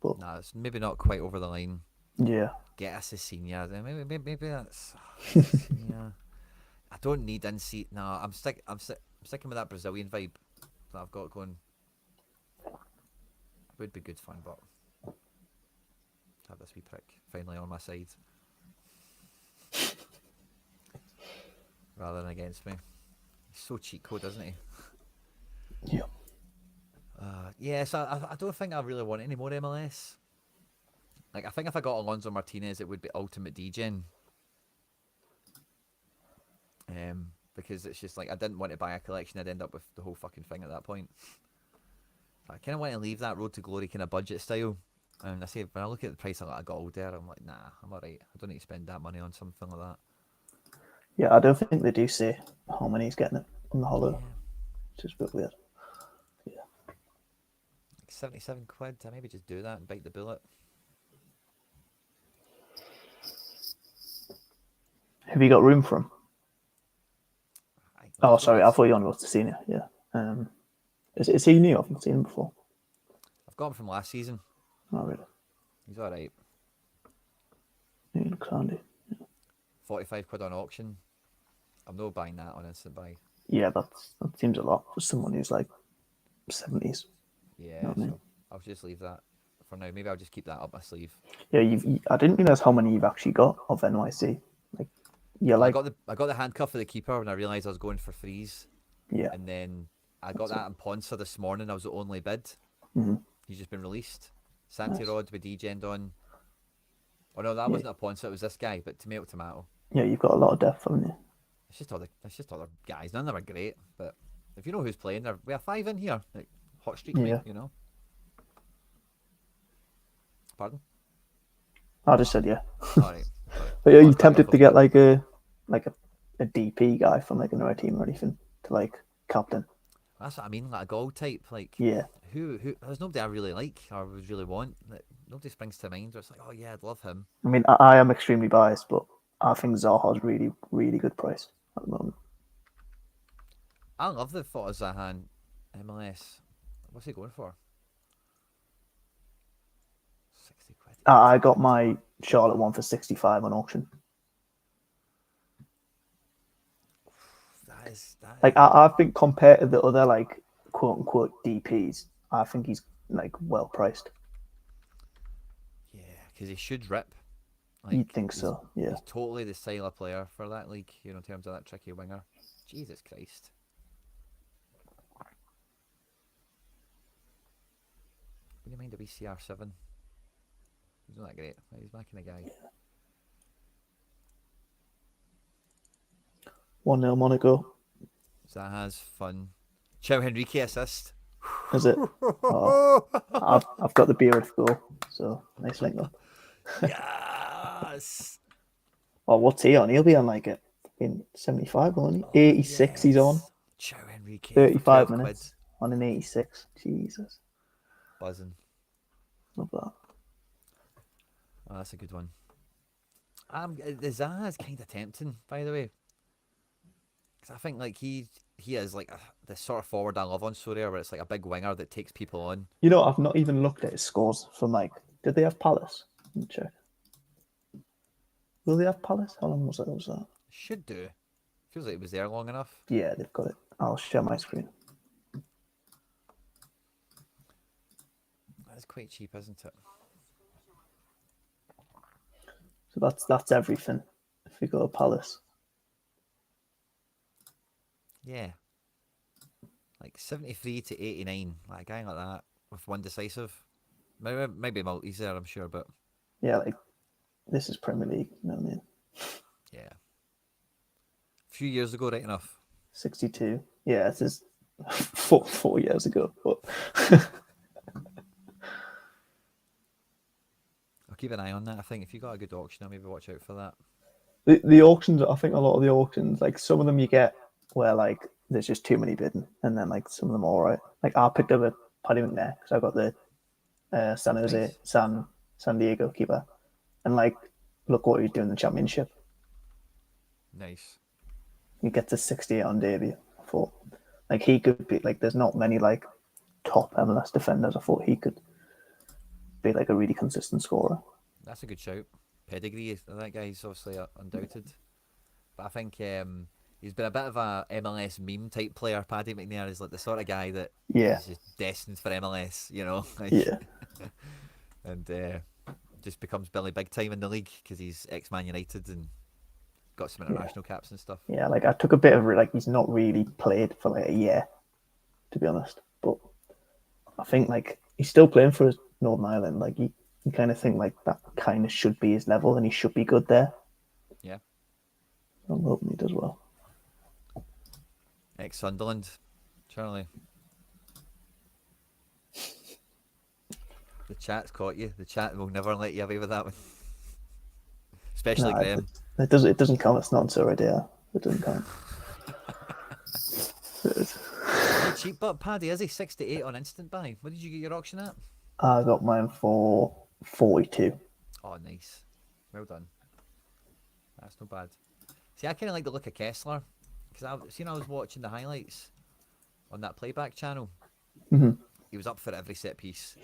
S3: But
S2: Nah, it's maybe not quite over the line.
S3: yeah.
S2: Get us a senior. Maybe that's senior. I don't need in seat. No, I'm sticking with that Brazilian vibe that I've got going. Would be good fun, but have this wee prick finally on my side rather than against me. He's so cheat code, isn't he?
S3: Yeah.
S2: So I don't think I really want any more MLS. Like, I think if I got Alonso Martinez, it would be ultimate DGen. Because it's just like, I didn't want to buy a collection. I'd end up with the whole fucking thing at that point. I kind of want to leave that road to glory kind of budget style. And I say, when I look at the price of that gold there, I'm like, nah, I'm alright. I don't need to spend that money on something like that.
S3: Yeah, I don't think they do say how many he's getting it on the holiday.
S2: Yeah.
S3: It's just a bit weird.
S2: Like 77 quid. I maybe just do that and bite the bullet.
S3: Have you got room for him? Oh, sorry, I
S2: I've
S3: thought you were on about the senior. Yeah. Is he new? I haven't seen him before.
S2: got him from last season.
S3: Not really.
S2: He's alright.
S3: He looks handy.
S2: 45 quid on auction. I'm not buying that on instant buy.
S3: Yeah, that seems a lot for someone who's like 70s.
S2: Yeah,
S3: You know what I mean?
S2: so I'll just leave that for now. Maybe I'll just keep that up my sleeve.
S3: Yeah, I didn't realize how many you've actually got of NYC. Like, you're like,
S2: I got the handcuff for the keeper when I realised I was going for freeze.
S3: yeah,
S2: And then I got that in Ponza this morning. I was the only bid.
S3: Mm-hmm.
S2: He's just been released. Santi
S3: Nice.
S2: Rod with DGen on. Oh no, that wasn't a Ponza. It was this guy. But tomato.
S3: yeah, you've got a lot of depth, haven't you?
S2: It's just other guys. None of them are great, but if you know who's playing, we are 5 in here. Like, hot streak,
S3: Yeah.
S2: mate, you know. Pardon?
S3: I just said yeah.
S2: All right.
S3: But are you tempted to get like a DP guy from like another team or anything to like captain?
S2: That's what I mean, like a gold type. Like,
S3: Yeah.
S2: who? There's nobody I really like or would really want. Like, nobody springs to mind. Where it's like, oh yeah, I'd love him.
S3: I mean, I am extremely biased, but I think Zaha's really, really good price at the moment.
S2: I love the thought of Zahan MLS. What's he going for? 60 quid.
S3: I got my Charlotte one for 65 on auction.
S2: That is
S3: Like, I think compared to the other like quote unquote DPs, I think he's like well priced.
S2: yeah, because he should rip. Like,
S3: You'd think so, yeah.
S2: He's totally the style of player for that league, you know, in terms of that tricky winger. Jesus Christ. What do you mind a wee CR7? He's not that great. He's my kind of guy.
S3: 1-0 Monaco.
S2: Zaha's fun. Chow Henrique assist.
S3: Is it? Oh, I've got the Beereth goal, so nice link up.
S2: Yes.
S3: Oh, what's he on? He'll be on like in 75, won't he? 86 he's on.
S2: Chow Henrique.
S3: 35
S2: for 12
S3: minutes on an 86. Jesus.
S2: Buzzing.
S3: Love that.
S2: Oh, that's a good one. The Zaha's kind of tempting, by the way. Because I think like he is like the sort of forward I love on Sorare, where it's like a big winger that takes people on.
S3: You know, I've not even looked at his scores from like, did they have Palace? Let me check. Will they have Palace? How long was that?
S2: Should do. Feels like it was there long enough.
S3: Yeah, they've got it. I'll share my screen.
S2: That's quite cheap, isn't it?
S3: So that's everything. If we go to Palace.
S2: Yeah. Like 73 to 89. Like a guy like that. with one decisive. Maybe Maltese there, I'm sure, but
S3: Yeah, like this is Premier League. You know what I mean?
S2: yeah. A few years ago, right enough.
S3: 62. Yeah, this is 4 years ago. But
S2: I'll keep an eye on that. I think if you got a good auction, I'll maybe watch out for that.
S3: the auctions, I think a lot of the auctions, like some of them you get where like there's just too many bidding, and then like some of them are all right. Like I picked up a Paddy McNair because I got the San Jose
S2: Nice.
S3: San Diego keeper, and like look what he's doing in the championship.
S2: Nice.
S3: He gets a 68 on debut. I thought like he could be like there's not many like top MLS defenders. I thought he could be like a really consistent scorer.
S2: That's a good shout. Pedigree, that guy's obviously undoubted. But I think he's been a bit of a MLS meme type player. Paddy McNair is like the sort of guy that
S3: Yeah,
S2: is just destined for MLS, you know? Like,
S3: yeah,
S2: and just becomes Billy Big Time in the league because he's ex-Man United and got some international caps and stuff.
S3: yeah. Like I took a bit of like he's not really played for like a year, to be honest. But I think like he's still playing for Northern Ireland. Like you kind of think like that kind of should be his level, and he should be good there.
S2: Yeah.
S3: I'm hoping he does well.
S2: Ex-Sunderland, Charlie. The chat's caught you. The chat will never let you away with that one. Especially
S3: Nah,
S2: Graham.
S3: it doesn't count. It's not Sorare. It doesn't count.
S2: Not cheap, but Paddy, is he 68 on instant buy? What did you get your auction at?
S3: I got mine for 42.
S2: Oh, nice. Well done. That's not bad. See, I kind of like the look of Kessler because I was watching the highlights on that playback channel.
S3: Mm-hmm.
S2: He was up for every set piece.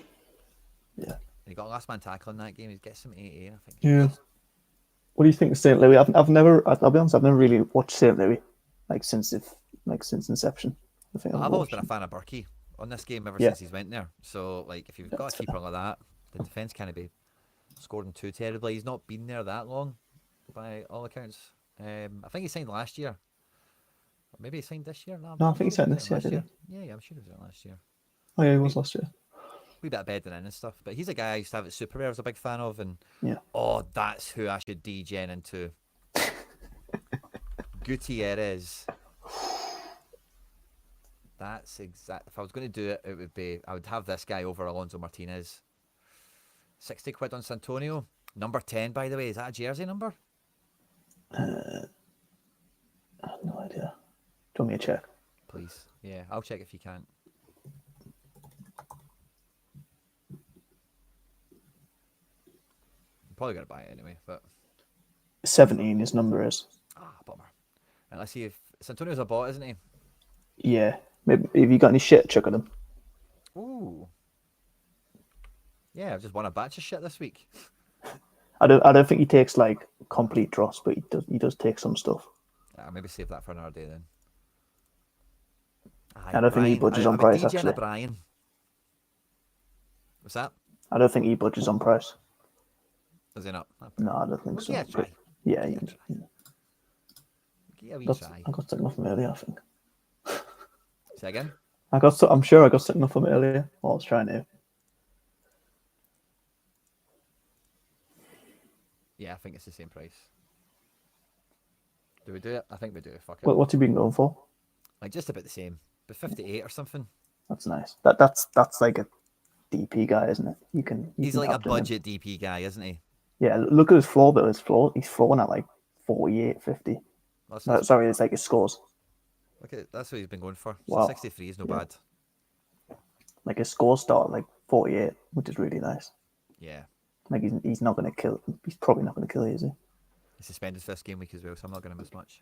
S3: Yeah.
S2: And he got a last man tackle in that game. He gets some 88, I think.
S3: Yeah. What do you think of St. Louis? I've never. I'll be honest. I've never really watched St. Louis since inception. I think
S2: I've always been a fan of Berkey on this game ever
S3: Yeah.
S2: since he's went there. So like, if you've got a keeper like that, the defense can't be scoring too terribly. He's not been there that long, by all accounts. I think he signed last year. Or maybe he signed this year.
S3: No, I
S2: I'm
S3: think he
S2: sure
S3: signed
S2: was
S3: this
S2: there
S3: year,
S2: last
S3: did he?
S2: Yeah, I'm sure he was there last year.
S3: Oh yeah, he was last year.
S2: Wee bit of bedding in and stuff. But he's a guy I used to have at Super Rare. I was a big fan of, and
S3: Yeah.
S2: oh, that's who I should degen into. Gutierrez. That's exact. If I was going to do it, it would be I would have this guy over Alonso Martinez. 60 quid on Santonio. Number 10, by the way. Is that a jersey number?
S3: I have no idea. Do you want me to check?
S2: Please. Yeah, I'll check if you can't. I'm probably going to buy it anyway, but
S3: 17. His number is.
S2: bummer. And let's see if Santonio's a bot, isn't he?
S3: Yeah. Maybe have you got any shit chuck at him?
S2: Ooh. Yeah, I've just won a batch of shit this week.
S3: I don't think he takes like complete dross, but he does take some stuff.
S2: I'll maybe save that for another day then. Aye,
S3: I don't think he budges on price, actually.
S2: Brian. What's that?
S3: I don't think he budges on price.
S2: Is he not?
S3: No, I don't think
S2: Well,
S3: so.
S2: yeah, try.
S3: Yeah,
S2: Yeah,
S3: yeah.
S2: try. Yeah, we try.
S3: I got something off him earlier, I think.
S2: Say again?
S3: I'm sure I got something off him earlier. While I was trying to.
S2: Yeah, I think it's the same price. Do we do it? I think we do. Fuck it.
S3: What's he been going for?
S2: Like just about the same. But 58 or something.
S3: That's nice. That's like a DP guy, isn't it?
S2: He's
S3: can
S2: like a
S3: captain him.
S2: budget DP guy, isn't he?
S3: Yeah, look at his floor though. He's flooring at like 48, 50. No, sorry, it's like his scores.
S2: Look at that's what he's been going for.
S3: Wow.
S2: So 63 is no bad.
S3: Like his scores start at like 48, which is really nice.
S2: Yeah.
S3: Like he's not going to kill. He's probably not going to kill you, is he?
S2: He's suspended first game week as well, so I'm not going to miss much.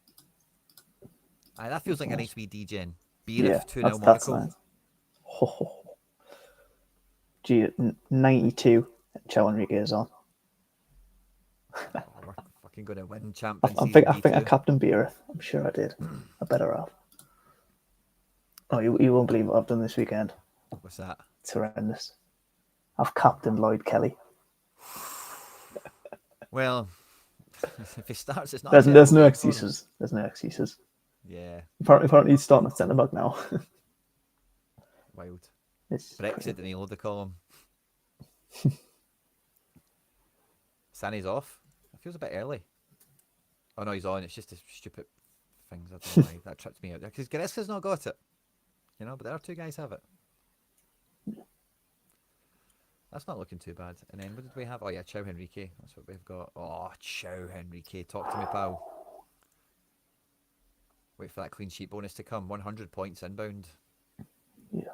S2: Aye, that feels like a nice wee degen. Beer 2-0
S3: that's
S2: Monaco.
S3: nice. Oh. Gee, 92. Chel Enriquez on.
S2: Oh, we're fucking going to win Champions
S3: I
S2: League.
S3: think I captained Beer. I'm sure I did. I better have. Oh, you won't believe what I've done this weekend.
S2: What's that?
S3: It's horrendous. I've captained Lloyd Kelly.
S2: Well, if he starts, it's not.
S3: There's no excuses. There's no excuses.
S2: Yeah.
S3: Apparently he's starting at centre back now.
S2: Wild.
S3: It's
S2: Brexit,
S3: crazy.
S2: didn't he load the column? Sané's off. It feels a bit early. Oh no, he's on. It's just the stupid things. I don't know why that tripped me out. Because Goretzka's not got it, but the other two guys have it. That's not looking too bad. And then what did we have? Oh yeah, Chow Henrique. That's what we've got. Oh, Chow Henrique. Talk to me, pal. Wait for that clean sheet bonus to come. 100 points inbound.
S3: Yeah.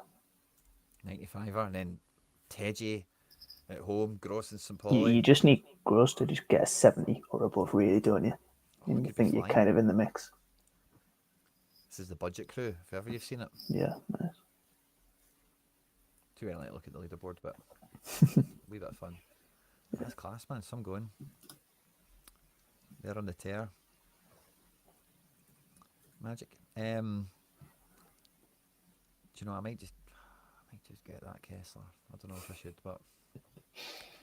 S2: 95er. And then Teji at home. Gross and St.
S3: You
S2: Pauli.
S3: just need Gross to just get a 70 or above, really, don't you?
S2: Oh,
S3: And
S2: it
S3: you
S2: could be
S3: think you're
S2: flying.
S3: kind of in the mix.
S2: This is the budget crew, if ever you've seen it.
S3: Yeah, nice.
S2: Too early to look at the leaderboard, but a wee bit of fun. That's class, man. Some going. They're on the tear. Magic. Do you know, I might just get that Kessler. I don't know if I should, but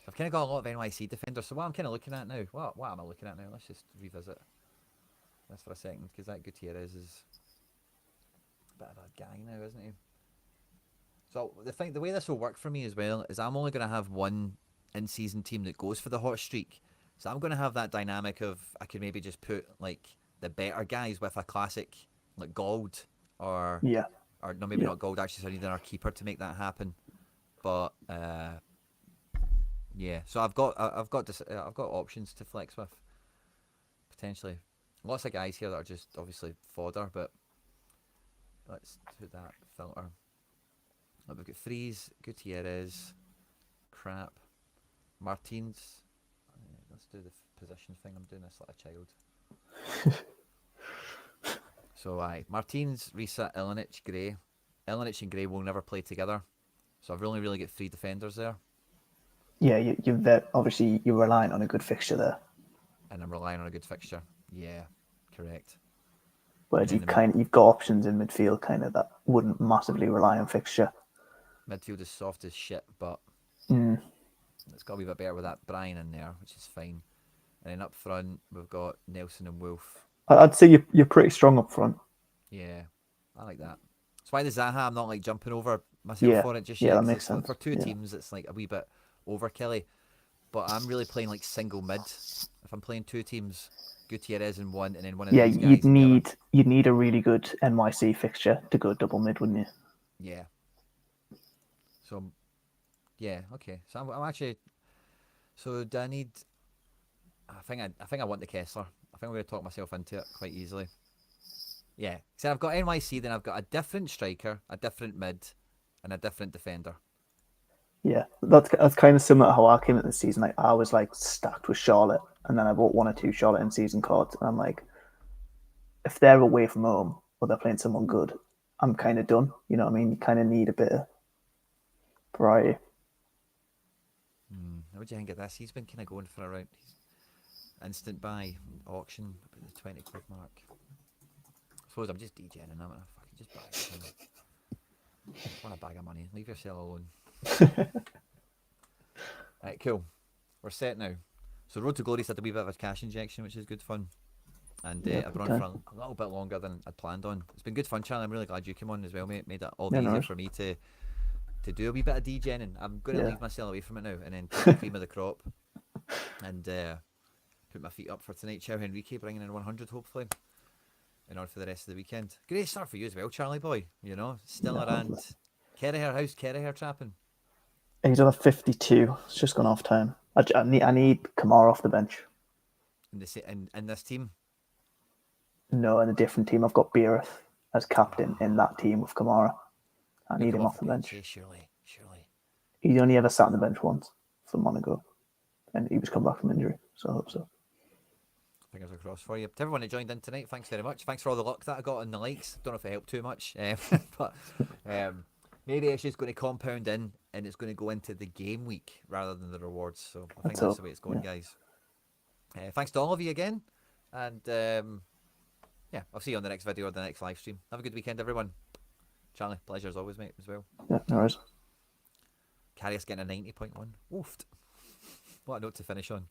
S2: I've kind of got a lot of NYC defenders. So what I'm kind of looking at now, what am I looking at now? Let's just revisit this for a second, because that Gutierrez is a bit of a guy now, isn't he? So the way this will work for me as well is I'm only going to have one in-season team that goes for the hot streak. So I'm going to have that dynamic of I could maybe just put like the better guys with a classic like gold or
S3: Yeah.
S2: or no, maybe not gold actually. So I need our keeper to make that happen. But yeah, so I've got options to flex with potentially. Lots of guys here that are just obviously fodder, but let's do that filter. Look, we've got Freeze, Gutierrez, crap, Martins. Let's do the position thing. I'm doing this like a child. So Martins, Risa, Ilinic, Gray. Ilinic and Gray will never play together. So I've only really got 3 defenders there.
S3: Yeah, obviously you're relying on a good fixture there.
S2: And I'm relying on a good fixture. Yeah, correct.
S3: Whereas you've got options in midfield kind of that wouldn't massively rely on fixture.
S2: Midfield is soft as shit, but it's got to be a bit better with that Brian in there, which is fine. And then up front, we've got Nelson and Wolf.
S3: I'd say you're pretty strong up front.
S2: Yeah, I like that. That's why the Zaha, I'm not like jumping over myself for it just yet.
S3: Yeah, that makes sense.
S2: For two teams, it's like a wee bit overkilly. But I'm really playing like single mid. If I'm playing 2 teams, Gutierrez in one, and then one of these guys
S3: you'd need a really good NYC fixture to go double mid, wouldn't you?
S2: Yeah. So, yeah, okay. So I'm actually. So do I need? I think I want the Kessler. I think I'm going to talk myself into it quite easily. Yeah. So I've got NYC, then I've got a different striker, a different mid, and a different defender.
S3: Yeah, that's kind of similar to how I came into the season. Like I was like stacked with Charlotte, and then I bought 1 or 2 Charlotte in season cards, and I'm like, if they're away from home or they're playing someone good, I'm kind of done. You know what I mean? You kind of need a bit of variety.
S2: What do you think of this? He's been kind of going for around instant buy auction about the 20 quid mark. I suppose I'm just DJing and I'm gonna fucking just buy it. I want a bag of money. Leave yourself alone. Right, cool. We're set now. So Road to Glory's had a wee bit of a cash injection, which is good fun. And I've run for a little bit longer than I'd planned on. It's been good fun, Charlie. I'm really glad you came on as well, mate. Made it all the easier for me to do a wee bit of DJing. And I'm going to leave myself away from it now and then take the cream of the crop and put my feet up for tonight. Chow Henrique bringing in 100, hopefully. And on for the rest of the weekend. Great start for you as well, Charlie boy. Still around Kerriher House, Kerriher trapping.
S3: He's on a 52. It's just gone off time. I need Kamara off the bench.
S2: In this team?
S3: No, in a different team. I've got Beereth as captain in that team with Kamara. I need him off the bench.
S2: Surely.
S3: He only ever sat on the bench once for Monaco, and he was come back from injury, so I hope so.
S2: Fingers across for you. To everyone that joined in tonight, thanks very much. Thanks for all the luck that I got on the likes. Don't know if it helped too much, but maybe it's just going to compound in and it's going to go into the game week rather than the rewards. So I think that's the way it's going, guys. Thanks to all of you again. And I'll see you on the next video or the next live stream. Have a good weekend, everyone. Charlie, pleasure as always, mate, as well.
S3: Yeah, no worries.
S2: Carrius getting a 90.1. Woofed. What a note to finish on.